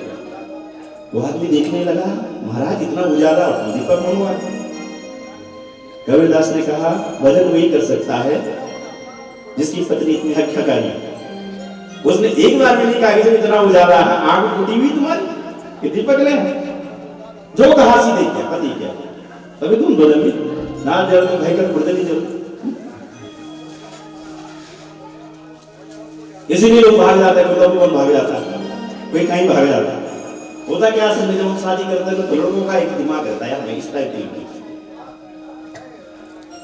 वो आदमी देखने लगा महाराज इतना उजाला दीपक मंगवा। कबीरदास ने कहा भजन वही कर सकता है जिसकी पत्नी इतनी हख्याकारी है। उसने एक बार भी नहीं कहा कि इतना उजाला है, आंख फूटी हुई तुम्हारी कि दीपक ले, जो कहा सीधे क्या पति क्या तभी तुम बोले भी ना जल तो भाई कर पड़ते नहीं जल। इसीलिए लोग भाग जाते हैं, कोई तो भाग जाता है, कोई कहीं भाग जाता है। होता क्या असल में जब हम शादी करते हैं तो लोगों का एक दिमाग रहता है यार मैं इस टाइप की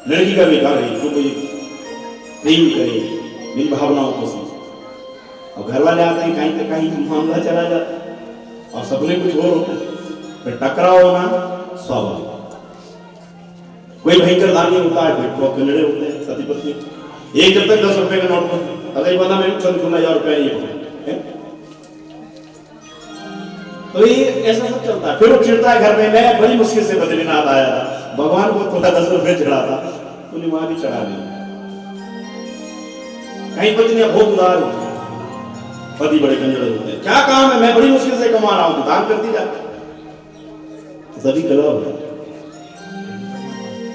लड़की का बेटा रही तो कोई प्रेम करे मेरी भावनाओं को समझे। और घर वाले आते हैं कहीं तक कहीं मामला चला जाता है और सपने कुछ और होते हैं, फिर टकराव होना स्वाभाविक। कोई भयंकर दानी होता है, कोई बहुत लड़े होते हैं पति पत्नी। एक जब तक 10 रुपए का नोट पर अरे बता मैं चंद 1000 रुपया ये तो ये ऐसा सब चलता है। फिर वो चिढ़ता है घर में, मैं बड़ी मुश्किल से बद्रीनाथ आया था, भगवान को थोड़ा 10 रुपए चढ़ा था, तूने वहां भी चढ़ा दी। कहीं पत्नियां बहुत उदार होती है, पति बड़े कंजर होते हैं, क्या काम है मैं बड़ी मुश्किल से कमा रहा हूं, दान करती जा, सभी गलत हो जाता।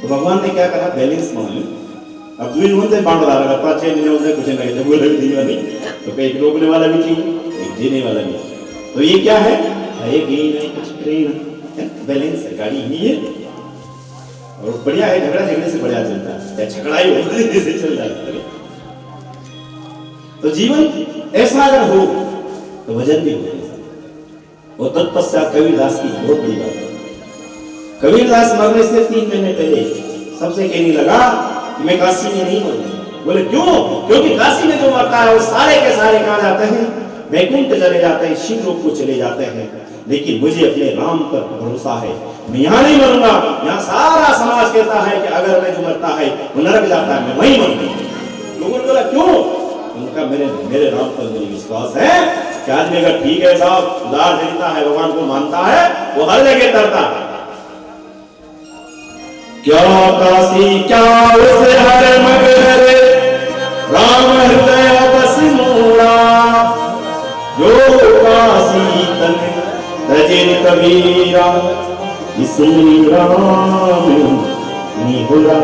तो भगवान ने क्या कहा बैलेंस मान। अब दुई होते बांट डाला पांच छह महीने होते कुछ नहीं, जब बोले भी नहीं तो एक रोकने वाला भी चाहिए एक देने वाला भी। तो ये क्या है एक नहीं कुछ ट्रेन बैलेंस है, गाड़ी ही है और बढ़िया है। झगड़ा झगड़े से बढ़िया चलता है, या झगड़ाई होती से चल जाता है। तो जीवन ऐसा अगर हो तो वजन भी हो। और तत्पश्चात कबीरदास की बहुत बड़ी बात है। कबीरदास मरने से 3 महीने पहले सबसे कहने लगा कि मैं काशी में नहीं मरूंगा। बोले क्यों? क्योंकि काशी में जो मरता है वो सारे के सारे कहां जाते हैं? वैकुंठ चले जाते हैं, शिव लोक को चले जाते हैं। लेकिन मुझे अपने राम पर भरोसा है, मैं यहाँ नहीं मरूंगा। यहाँ सारा समाज कहता है कि अगर मैं जो मरता है वो नरक जाता है, मैं वहीं मरूंगा। लोगों ने बोला क्यों? उनका मेरे राम पर मुझे विश्वास है कि आदमी अगर ठीक है साहब उदार देता है, भगवान को मानता है, वो हर जगह तरता है। क्या काशी क्या उसे हर मगर राम हृदय बस मोरा, जो काशी तन तजिन कबीरा इसमें राम निहुरा।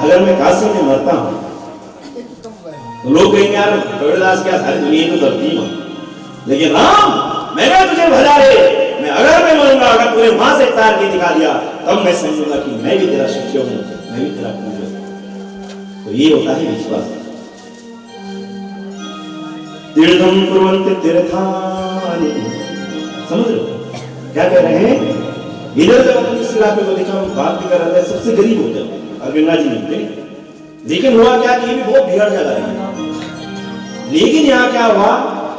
अगर मैं काशी में मरता हूं तो लोग कहेंगे यार कबीरदास क्या सारी दुनिया तो धरती में, लेकिन राम मैंने तुझे भजा रे, मैं अगर मैं मरूंगा अगर तूने वहां से तार के दिखा दिया तब मैं समझूंगा कि मैं भी तेरा शिष्य हूं, मैं भी तेरा पूजक। तो ये होता है विश्वास। तीर्थम कुर्वन्ति तीर्थानि, समझ लो क्या कह रहे हैं? इधर जब अपने इस इलाके को देखा बात भी कर रहा था, सबसे गरीब होते हैं और गंगा जी मिलते, लेकिन हुआ क्या कि ये भी बहुत भीड़ जगह है। लेकिन यहाँ क्या हुआ?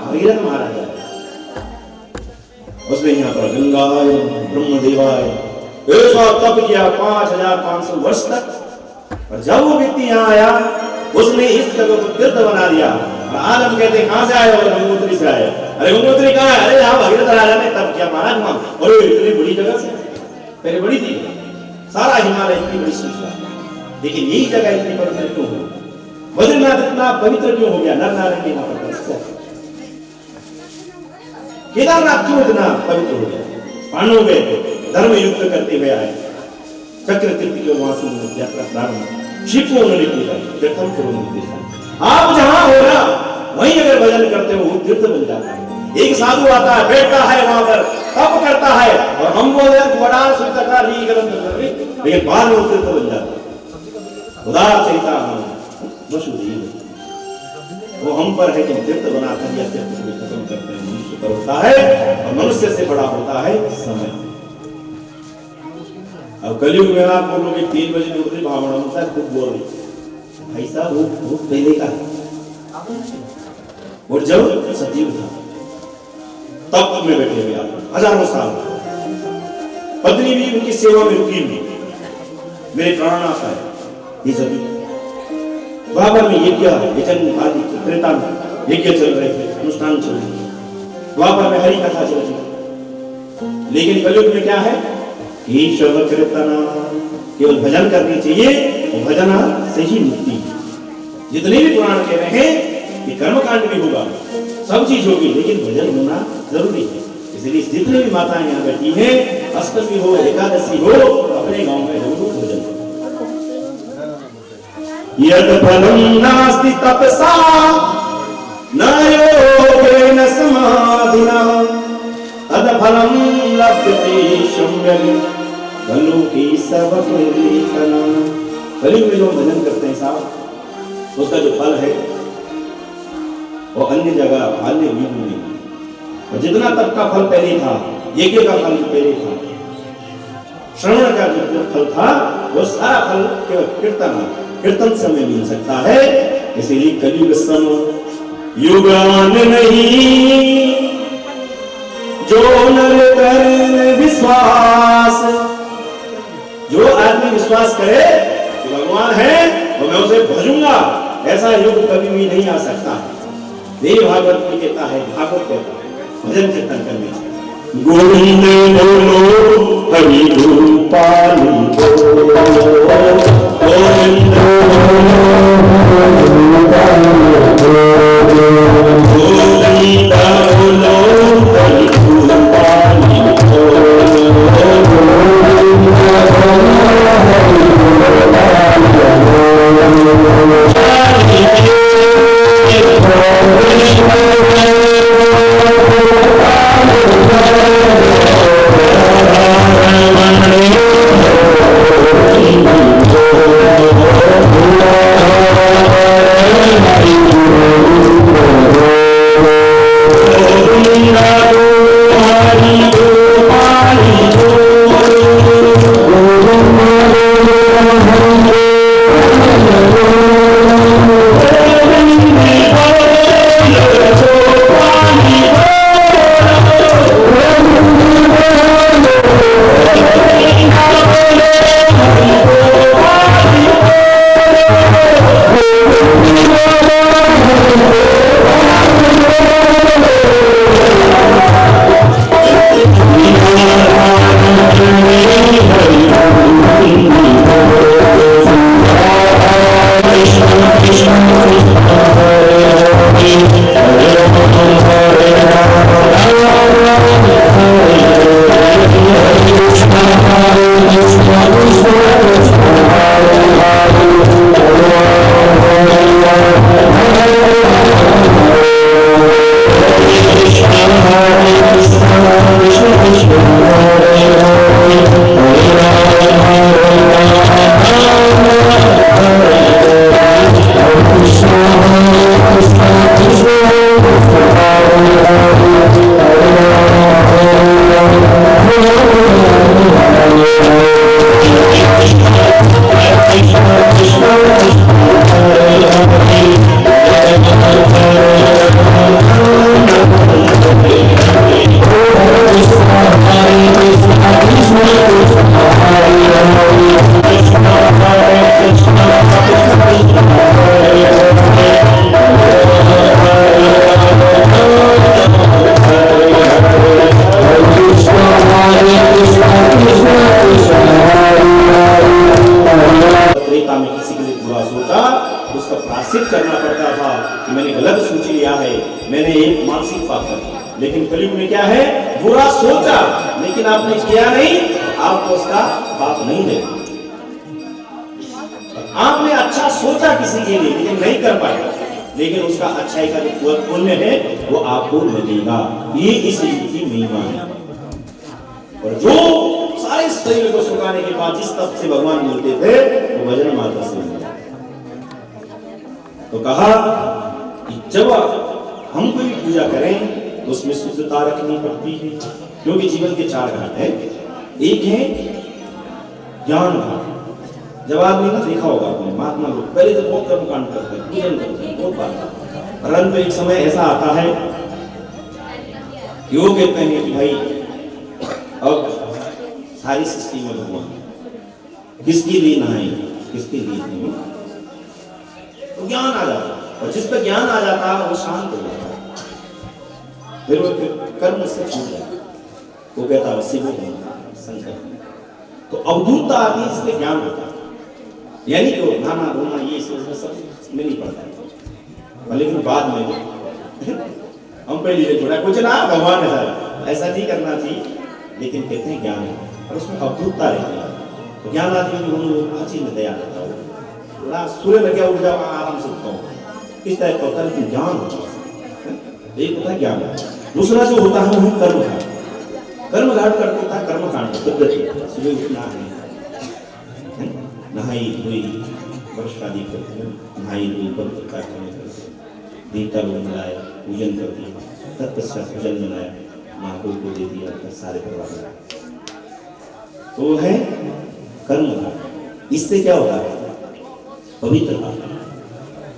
भगीरथ महाराज उसने यहाँ पर गंगाय ब्रह्मदेवाय ऐसा तप किया 5500 वर्ष तक। और जब वो व्यक्ति यहाँ आया उसने इस जगह को तीर्थ बना दिया। और आज हम कहते हैं कहां से आए? और गंगोत्री से आए। अरे गंगोत्री कहां है? अरे यहाँ भगीरथ राजा ने तप किया महाराज वहां। और इतनी बड़ी जगह से पहले बड़ी थी, सारा हिमालय इतनी बड़ी श्रृंखला, लेकिन यही जगह इतनी पवित्र क्यों हो? बद्रीनाथ इतना पवित्र क्यों हो गया? नर नारायण के यहाँ पर केदारनाथ क्यों इतना पवित्र हो गया? पांडव गए धर्म युद्ध करते हुए आए, चक्र तीर्थ के वहां से यात्रा प्रारंभ, शिव को उन्होंने पूजा, प्रथम को उन्होंने देखा। आप जहां हो ना वहीं अगर भजन करते हो वो तीर्थ बन जाता है। एक साधु आता है, बैठता है वहां पर, तप करता है और हम बोलते हैं बड़ा सुतका ली ग्रंथ कर रही, लेकिन बाद में वो तीर्थ बन जाता है। उदार चरिता मशहूर वो हम पर है कि तीर्थ बनाकर या तीर्थ को खत्म करते हैं। मनुष्य पर होता है और मनुष्य से बड़ा होता है समय। अब कलयुग में आपको लोग 3 बजे उठते भावना होता है, खूब बोल रही भाई साहब वो पहले का और जब सजीव था तब में बैठे हुए आप हजारों साल, पत्नी भी उनकी सेवा में रुकी हुई, मेरे प्राण आता है ये सभी द्वापर में यज्ञ यजन आदि त्रेता में यज्ञ चल रहे थे, अनुष्ठान चल रहे थे, द्वापर में हरि कथा चल रही। लेकिन कलयुग में क्या है? ईश्वर कीर्तन, केवल भजन करनी चाहिए और भजन से ही मुक्ति। जितने भी पुराण कह रहे हैं कि कर्मकांड भी होगा, सब चीज होगी, लेकिन भजन होना जरूरी है। इसलिए जितने भी माताएं यहाँ बैठी हैं, अष्टमी हो एकादशी हो, अपने गांव में जरूर भजन। यद फलम नास्ति तपसा न योगेन समाधिना तद फलम लभ्यते यज्ञ कलु की सबक तना। कलयुग में जो भजन करते हैं साहब, उसका जो फल है वो अन्य जगह अन्य युग में, और जितना तब का फल पहले था, यज्ञ का फल पहले था, श्रवण का जो फल था, वो सारा फल केवल कीर्तन समय मिल सकता है। इसीलिए कलयुग सम युगान नहीं, जो नर करे विश्वास। जो आदमी विश्वास करे कि भगवान है तो मैं उसे भजूंगा, ऐसा युग कभी भी नहीं आ सकता। देव भागवत में कहता है, भागवत कहता है भजन कीर्तन करने से। गोविंद बोलो हरि गोपाल बोलो, गोविंद लेकिन कलयुग में क्या है, बुरा सोचा लेकिन आपने किया नहीं, आपको उसका बाप नहीं देगा। आपने अच्छा सोचा किसी के लिए लेकिन नहीं कर पाए, लेकिन उसका अच्छाई का जो पुण्य है वो आपको मिलेगा। ये इस युग की महिमा है। और जो सारे शरीर को सुखाने के बाद जिस तप से भगवान मिलते थे वो भजन मात्र से मिलता। तो कहा कि जब हम कोई पूजा करें तो उसमें शुद्धता रखनी पड़ती है, क्योंकि जीवन के चार घाट है। एक है ज्ञान घाट। जब आदमी ने देखा होगा अपने महात्मा लोग पहले तो बहुत कर्म कांड करते हैं, पूजन करते हैं, बहुत बात, परंतु एक समय ऐसा आता है कि वो कहते हैं कि भाई अब सारी सृष्टि में भगवान किसके लिए नहाए, किसके लिए नहीं, तो ज्ञान आ जाता है। और जिस पर ज्ञान आ जाता है वो शांत हो जाता है, फिर वो कर्म से छूट जाता, वो कहता है शिव शंकर। तो अवधूतता आती है जिसमें ज्ञान होता है, यानी कि नाना धोना ये सब नहीं पड़ता है। लेकिन बाद में हम पहले थोड़ा कुछ ना भगवान है सर ऐसा नहीं करना चाहिए, लेकिन कहते हैं ज्ञान है और उसमें अवधूतता रहती है। तो ज्ञान आदमी भी हम लोग हर चीज में तैयार रहता हो, थोड़ा सूर्य लग गया उठ जाओ आराम से उठता हूँ, इस टाइप का होता है। लेकिन ज्ञान होता है, एक होता है ज्ञान, दूसरा जो होता है वो कर्म है। कर्म घाट करते था, कर्म कांड पद्धति सुबह उठना है, नहाई धोई वर्ष आदि करते हैं, नहाई धोई पवित्रता करने देवता लोग मिलाया, पूजन कर दिया, तत्पश्चात भोजन बनाया, महापुर को दे दिया, सारे परिवार में। तो है कर्म घाट। इससे क्या होता है? पवित्रता।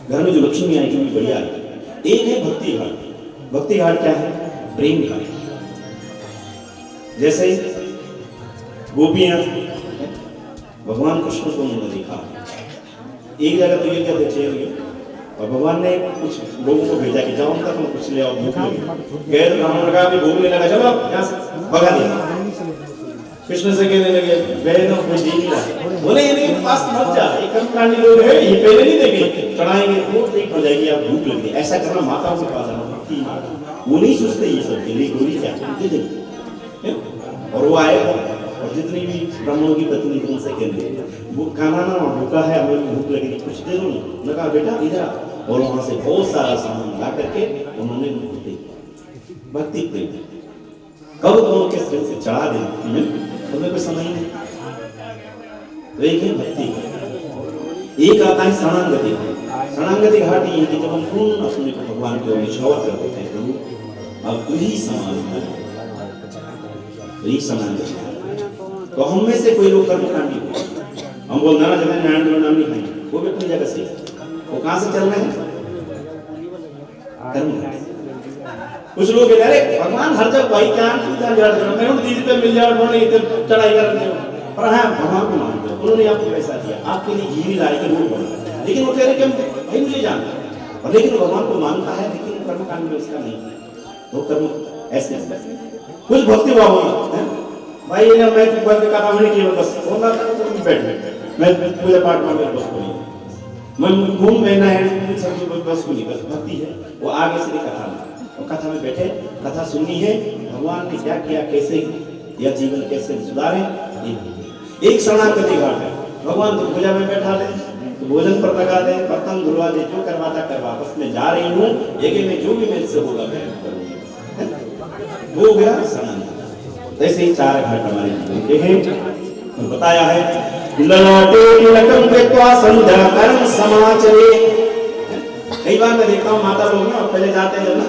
घर में जो लक्ष्मी आएगी वो बढ़िया आएगी। एक है भक्ति घाट। भक्ति घाट क्या है? प्रेम घाट। जैसे गोपियां भगवान कृष्ण को उन्होंने देखा, एक जगह तो ये क्या थे, और भगवान ने कुछ लोगों को भेजा कि जाओ उनका तुम कुछ ले आओ, भूख लगी। गए तो ब्राह्मण का भी भूख लगा, चलो यहाँ से भगा दिया। कृष्ण से कहने लगे गए ना कोई दे नहीं रहा, बोले इनके पास मत जा, ये कर्मकांडी लोग है, ये पहले नहीं देंगे, चढ़ाएंगे वो ठीक हो जाएगी, आप भूख लगी। ऐसा करना माताओं के पास आना, वो नहीं सोचते ये सब, ये गोली क्या दे देंगे। और वो आए और जितनी भी ब्राह्मणों की पत्नी थी उनसे कहने वो खाना ना भूखा है, हमें भूख लगी, कुछ दे दो ना। कहा बेटा इधर, और वहां से बहुत सारा सामान ला करके उन्होंने उनको दे दिया। भक्ति प्रेम कब दोनों के सिर से चढ़ा दे तुम्हें कोई समझ नहीं। तो एक है भक्ति, एक आता है शरणागति। शरणागति घाट ये कि जब हम पूर्ण अपने को भगवान की ओर निछावर कर देते हैं, प्रभु अब यही समान है, यही समान है। तो हम में से कोई लोग कर्मकांडी हो, हम बोल ना जब नारायण गुरु नाम नहीं खाएंगे, वो भी अपनी जगह से, वो कहां से चल रहे हैं? कर्म। कुछ लोग कहते हैं भगवान हर जगह भाई क्या मैं उन दीदी पे मिल जाओ, उन्होंने इधर चढ़ाई कर दी, पर हाँ भगवान को मानते हो, उन्होंने आपको पैसा दिया, आपके लिए घी भी लाए के रोड बना, लेकिन वो कह रहे कि हम भाई मुझे जानते, और लेकिन भगवान को मानता है, लेकिन कर्मकांड में उसका नहीं है। वो कर्म ऐसे कुछ भक्ति भाव है भाई, मैं बंद का काम नहीं किया, बस होगा बैठ मैं पूजा पाठ में बस को नहीं, मैं घूम लेना है सब बस को नहीं, बस भक्ति है। वो आगे से कथा में, और कथा में बैठे कथा सुननी है, भगवान ने क्या किया, कैसे या जीवन कैसे सुधारे। एक शरणागति घाट है, भगवान तो पूजा में बैठा दे, तो भोजन पर लगा दे, बर्तन धुलवा दे, जो करवाता करवा, बस मैं जा रही हूँ, लेकिन मैं जो भी मेरे से होगा मैं करूँगी, वो गया शरणागति। ऐसे ही चार घाट हमारे हैं, बताया है ललाटे तिलकम कृत्वा संध्या कर्म समाचरे। कई बार मैं देखता हूँ माता लोग ना पहले जाते हैं ना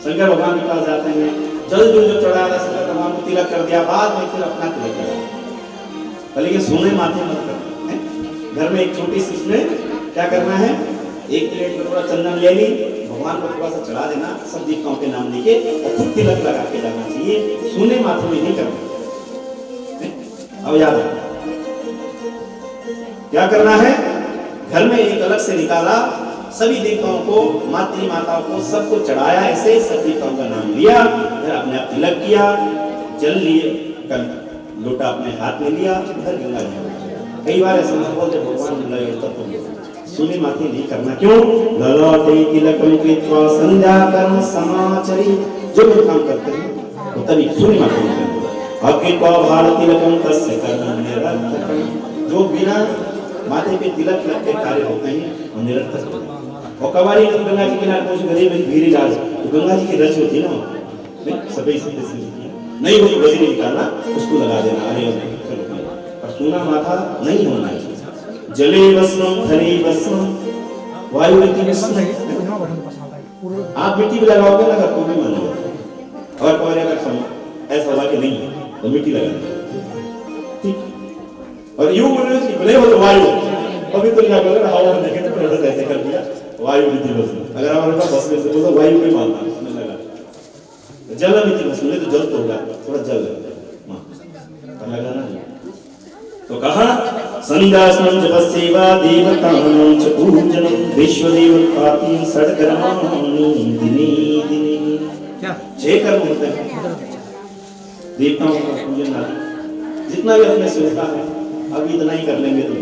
शंकर भगवान के पास जाते हैं, जल जो चढ़ाया था शंकर भगवान को तिलक कर दिया, बाद में फिर अपना तिलक करा, लेकिन सोने माथे मत करना है। घर में एक छोटी सी इसमें क्या करना है, एक प्लेट में थोड़ा चंदन ले ली, भगवान को थोड़ा सा चढ़ा देना, सब देवताओं के नाम लेके, और खुद तिलक लगा के जाना चाहिए, सोने माथे में नहीं करना। अब याद है क्या करना है, घर में एक अलग से निकाला, सभी देवताओं को, मातृ माताओं को, सबको चढ़ाया, ऐसे सब देवताओं का नाम लिया, फिर अपने आप तिलक किया, जल लिए, कल लोटा अपने हाथ में लिया, फिर गंगा जी। कई बार ऐसा ना बोलते भगवान सोने माथे नहीं करना, क्यों? ललाटे तिलकम कृत्वा संध्या कर्म समाचरी, जो भी काम करते हैं तो तभी सोने माथे नहीं करना। अकृत्वा भारत तिलकम तस्य कर्म निरर्थकम, जो बिना माथे पे तिलक लग के कार्य होते हैं वो निरर्थक होते हैं। और कवारी गंगा जी के किनारे पहुंच गरीब में भीड़ इलाज, तो गंगा जी की रज होती है ना, सभी से नहीं हो तो रज नहीं निकालना, उसको लगा देना, अरे पर सोना माथा नहीं होना है। जले वस्त्रम थले वस्त्रम वायु वस्त्रम, आप मिट्टी भी लगाओगे ना तो भी मान जाएगा, और कोई अगर ऐसा हुआ कि नहीं तो मिट्टी लगा, ठीक। और यूं बोले कि भले हो तो वायु, अभी तो क्या बोले हवा में देखे तो बस ऐसे कर दिया वायु विधि वस्त्र। अगर हमारे पास बस में से बोलो वायु पे मानना उसमें लगा, जल विधि वस्त्र तो जल तो होगा, थोड़ा जल लगाना है। तो कहा संध्यास्नं जपस्यैव देवतानां च पूजनं विश्वदेवताति षड्कर्माणि दिने दिने। क्या 6 कर्म होते हैं देवताओं का पूजन आदि, जितना भी अपने से होता है, अब इतना ही कर लेंगे तो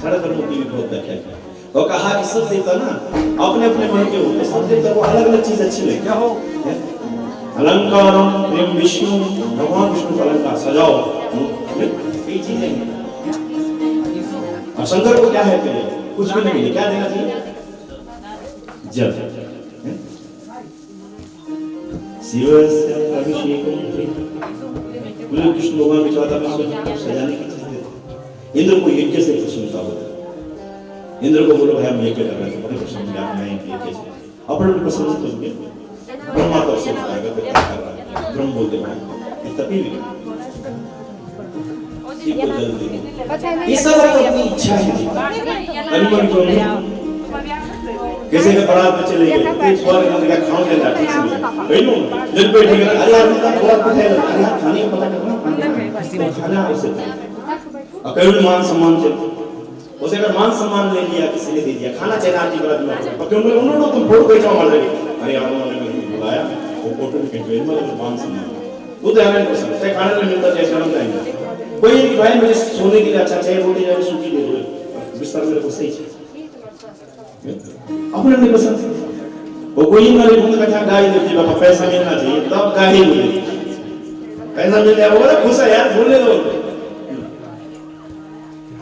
षड्कर्मों की भी बहुत व्याख्या है। तो कहा कि सब देवता ना अपने अपने मन के होते, सब देवता को अलग अलग चीज अच्छी लगे, क्या हो अलंकारम प्रेम विष्णु, भगवान विष्णु का अलंकार सजाओ, कई चीजें हैं। और शंकर को क्या है पहले कुछ भी नहीं मिले, क्या देना चाहिए? जल। शिवस्य अभिषेकं बोले कृष्ण भगवान के 14 में सजाने की चीज देते। इंद्र को यज्ञ से प्रसन्नता होती। इंद्र को बोलो भाई हम यज्ञ कर रहे हैं, बड़े प्रसन्न आप मैं यज्ञ से अपने प्रसन्न तो गए। ब्रह्मा तो सोचता है कि क्या कर रहा है, ब्रह्म बोलते हैं ये तभी भी ठीक हो जल्दी ये सब अपनी इच्छा है। अनुमान क्यों नहीं कैसे के बारात में चले गए एक बार इन्होंने क्या खाओ क्या ठीक से भाई नो जब बैठे गए अरे यार इतना थोड़ा कुछ है अरे यार खाने का पता करना खाना उसे और कई मान सम्मान चल उसे अगर मान सम्मान ले लिया किसी ने दे दिया खाना चाहिए आती बारात में पर क्यों उन्होंने तुम फोटो खींचवा मार रहे अरे यार उन्होंने मुझे बुलाया वो फोटो खींचवे मतलब मान सम्मान वो तो यार को सकते खाने में मिलता जैसे हम जाएंगे कोई भाई मुझे सोने के लिए अच्छा चाहिए रोटी या सूखी दे दो बिस्तर मेरे को सही चाहिए अपने नहीं पसंद वो कोई ना ले मुझे क्या गाय देती बाबा पैसा मिलना चाहिए तब गाय ही मिले पैसा मिल जाए वो खुश है यार बोलने दो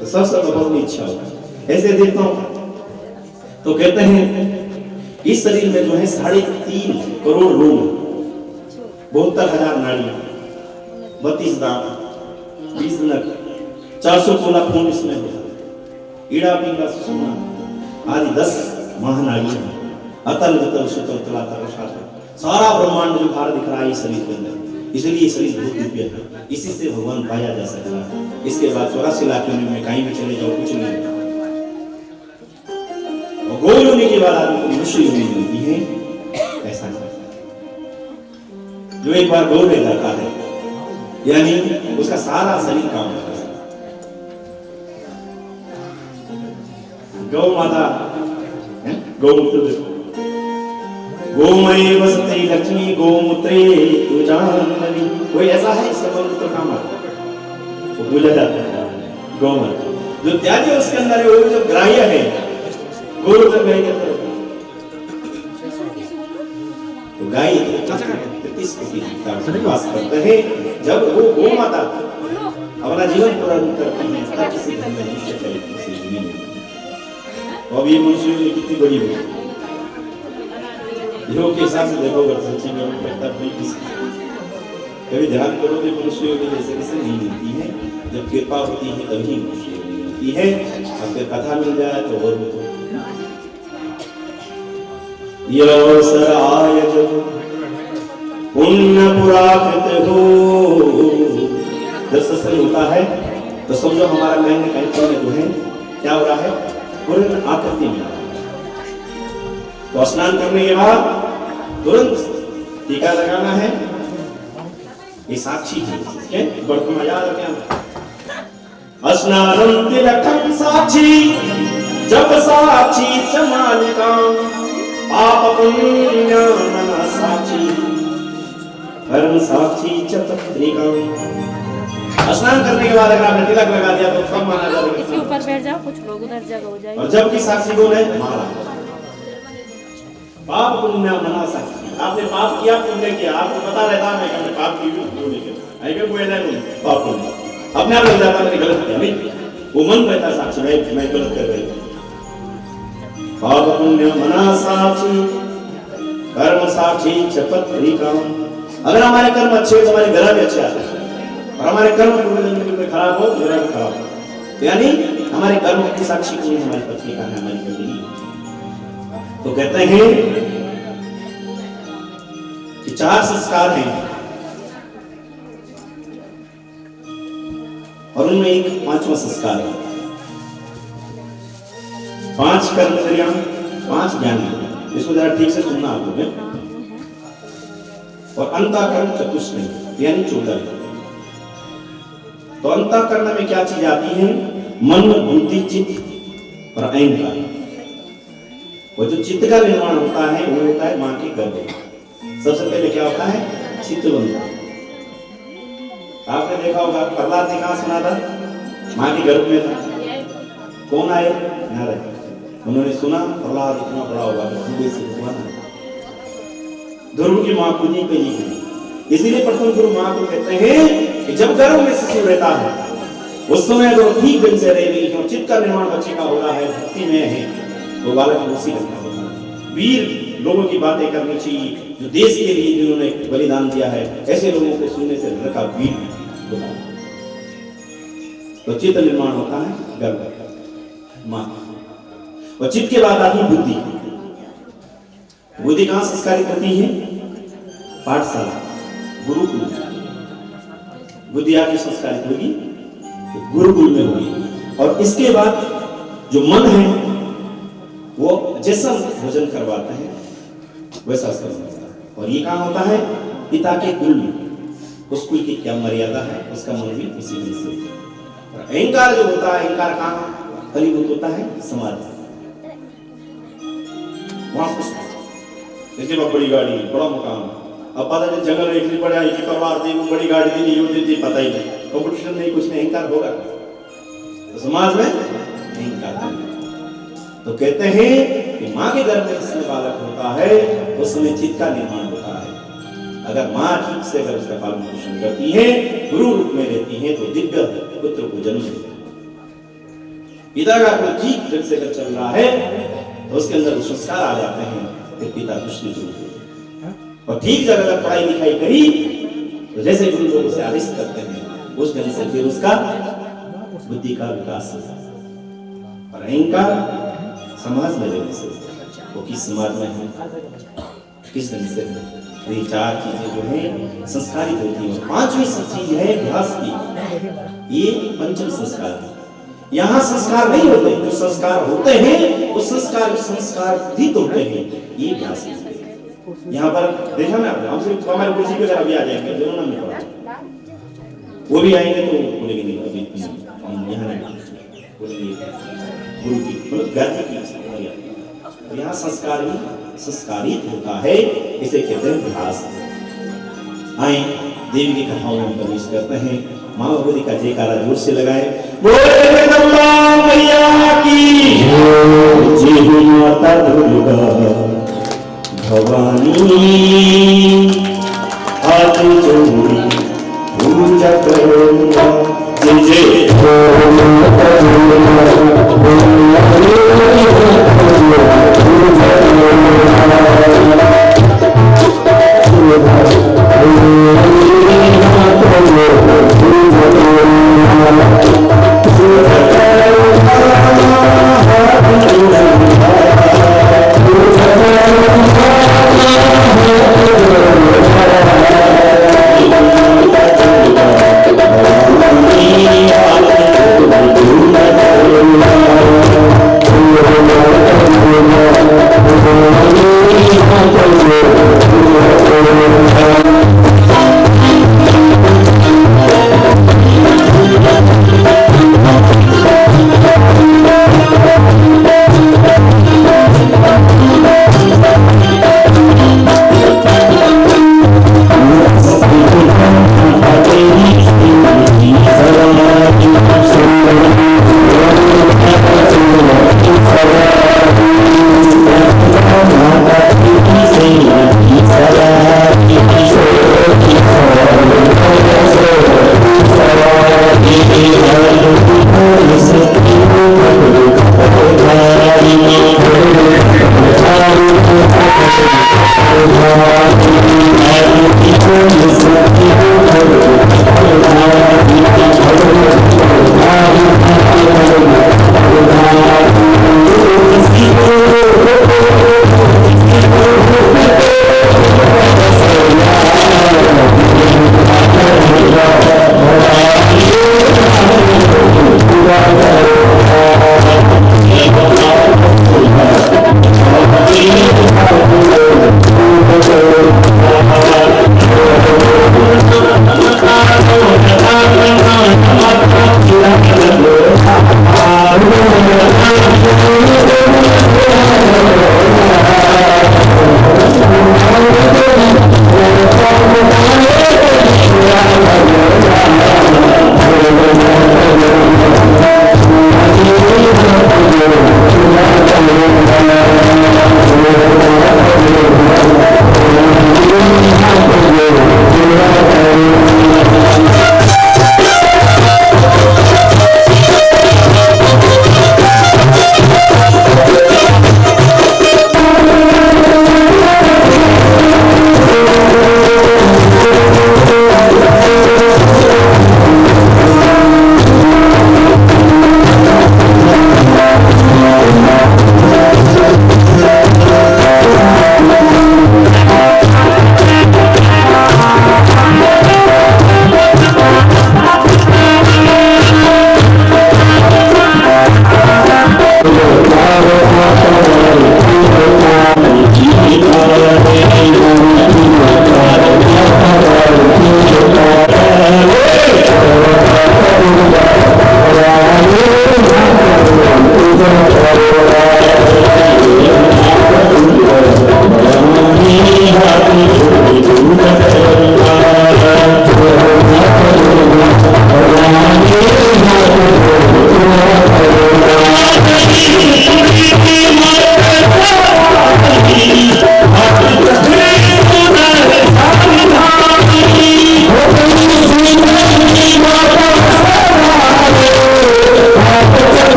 तो सब अपनी इच्छा होती ऐसे देखता हूँ तो कहते हैं इस शरीर में जो है 3.5 करोड़ रोग 72,000 नाड़ियां 32 दांत 20 नख 416 खून इसमें होता ईड़ा पिंगला सुषुम्ना आदि 10 महानाड़ियां अतल वितल सुतल तलातल शातल सारा ब्रह्मांड जो बाहर दिख रहा है इस शरीर के अंदर इसलिए ये शरीर बहुत दिव्य है इसी से भगवान पाया जा सकता है। इसके बाद 84 लाख में कहीं भी चले जाओ कुछ नहीं और गोल होने के बाद आदमी को मनुष्य योनि मिलती है ऐसा नहीं जो एक बार गोल हो जाता है यानी उसका सारा शरीर काम करता है। गौ माता गौमूत्र गोमय वसते लक्ष्मी गोमूत्रे तु जानवी कोई ऐसा है इसका गौमूत्र काम आता है वो पूजा जाता है गौमूत्र जो त्याज्य उसके अंदर है वो जो ग्राह्य है गोमूत्र गाय के अंदर तो गाय 33 कोटि वास करते हैं जब वो गौ माता अपना जीवन पूरा करती है तब किसी घर में निश्चय तरीके से जमीन अब ये मनुष्य की कितनी बड़ी है योग के हिसाब से देखोगे सच्ची में लगता है कभी ध्यान करोगे मनुष्य की जैसे कैसे नहीं मिलती है जब कृपा होती है तभी मनुष्य मिलती है अगर कथा मिल जाए तो और ये अवसर आय जब पुण्य पुराकृत हो जब सत्संग होता है तो समझो हमारा कहीं न कहीं पुण्य जो है क्या हो रहा है पूर्ण आकृति में तो स्नान करने के बाद तुरंत टीका लगाना है ये साक्षी है वर्तमान याद रखें स्नानम तिलकम साक्षी जब साक्षी समालिका पाप पुण्य मन साक्षी कर्म साक्षी च पत्रिका स्नान करने के बाद अगर आपने तिलक लगा दिया तो कम माना जाएगा इसके ऊपर बैठ जाओ कुछ लोग उधर जगह हो जाएगी और जबकि साक्षी कौन है माला पाप पुण्य मना साक्षी आपने पाप किया पुण्य किया आपको पता रहता है कि हमने पाप किया क्यों नहीं किया आई के कोई नहीं पाप पुण्य अपने आप लग जाता मैंने गलत किया नहीं वो मन रहता साक्षी मैं गलत कर रही पाप पुण्य मना साक्षी कर्म साक्षी चपत काम अगर हमारे कर्म अच्छे हो तो हमारे घर भी अच्छे आते हैं और हमारे कर्म में खराब हो मेरा भी खराब हो यानी हमारे कर्म की साक्षी कौन है हमारी पत्नी का है हमारी पत्नी तो कहते हैं कि 4 संस्कार हैं और उनमें एक 5वां संस्कार है 5 कर्म क्रिया 5 ज्ञान इसको जरा ठीक से सुनना आप लोग और अंतःकरण चतुष्टय यानी 14 तो अंतःकरण में क्या चीज आती है मन बुद्धि चित्त और अहंकार वो जो चित्त का निर्माण होता है वो होता है मां के गर्भ सबसे पहले क्या होता है चित्त बनता है आपने देखा होगा प्रहलाद ने कहां सुना था मां के गर्भ में था कौन आए नारद उन्होंने सुना प्रहलाद इतना बड़ा होगा तो से हुआ ना ध्रुव की मां खुद ही पे नहीं इसीलिए प्रथम गुरु मां को कहते हैं कि जब गर्भ में शिशु रहता है उस समय अगर ठीक ढंग से रहेगी चित्त का निर्माण बच्चे का हो रहा है भक्ति में है तो बालक उसी ढंग का होता है वीर लोगों की बातें करनी चाहिए, जो देश के लिए जिन्होंने बलिदान दिया है, ऐसे लोगों को सुनने से घर का वीर होता है। तो चित्त निर्माण होता है गर्भ मां, और चित्त के बाद आती बुद्धि। बुद्धि कहां संस्कारित होती है? पाठशाला, गुरुकुल। बुद्धि आगे संस्कारित होगी गुरुकुल में होगी। और इसके बाद जो मन है वो जैसा भोजन करवाता है वैसा करवाता है। और ये कहां होता है? पिता के कुल में। उस कुल की क्या मर्यादा है, उसका मन भी उसी में से। और अहंकार जो होता है, अहंकार कहां फलीभूत होता है? समाज। वहां कुछ इसके बाद बड़ी गाड़ी, बड़ा मकान, अब पता नहीं जंगल में इतनी बड़ा एक परिवार थी, वो बड़ी गाड़ी थी, ये थी, पता ही नहीं, कंपटीशन नहीं, कुछ नहीं, अहंकार होगा। तो समाज में अहंकार। तो कहते हैं कि माँ के गर्भ में जिसमें बालक होता है उस समय चित्त का निर्माण होता है। अगर माँ ठीक से अगर उसका पालन पोषण करती है, गुरु रूप में रहती है, तो दिव्य पुत्र को जन्म देती है। पिता का कोई ठीक ढंग से अगर चल रहा है तो उसके अंदर संस्कार आ जाते हैं, फिर पिता कुछ नहीं होते। और ठीक जगह अगर पढ़ाई लिखाई करी तो जैसे गुरु लोग उसे आदेश करते हैं उस ढंग से फिर उसका बुद्धि का विकास होता है। और अहंकार समाज में रहने से, वो किस समाज में है, किस ढंग से है, ये चार चीजें जो है संस्कारित होती है। और पांचवी चीज है अभ्यास की, ये पंचम संस्कार है। यहाँ संस्कार नहीं होते, जो संस्कार होते हैं वो संस्कार भी होते हैं, ये अभ्यास है। यहाँ पर देखा ना आपने, हमसे हमारे कुर्सी पे अभी आ जाएंगे, दोनों नाम नहीं पढ़ा, वो भी आएंगे तो बोलेंगे नहीं, अभी यहाँ नहीं बोलेंगे गुरु की मतलब गादी की। यहाँ संस्कार भी संस्कारित होता है, इसे कहते हैं अभ्यास। आए देवी की कथाओं में प्रवेश करते हैं। माँ भगवती का जयकारा जोर से लगाए, बोले जगदम्बा मैया की जय, माता दुर्गा भवानी, हाथ जोड़ी पूजा करूंगा, जय जय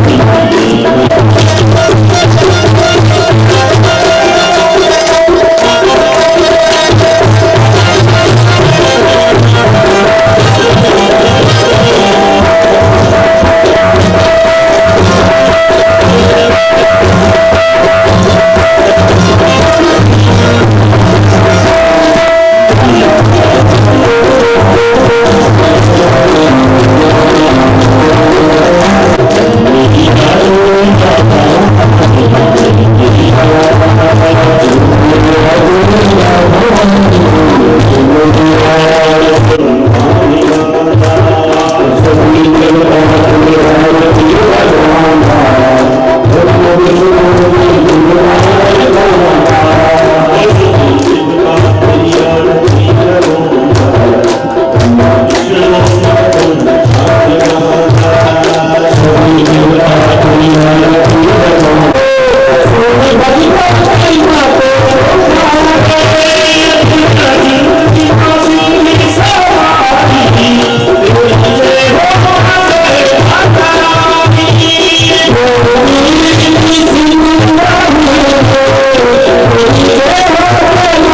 मैया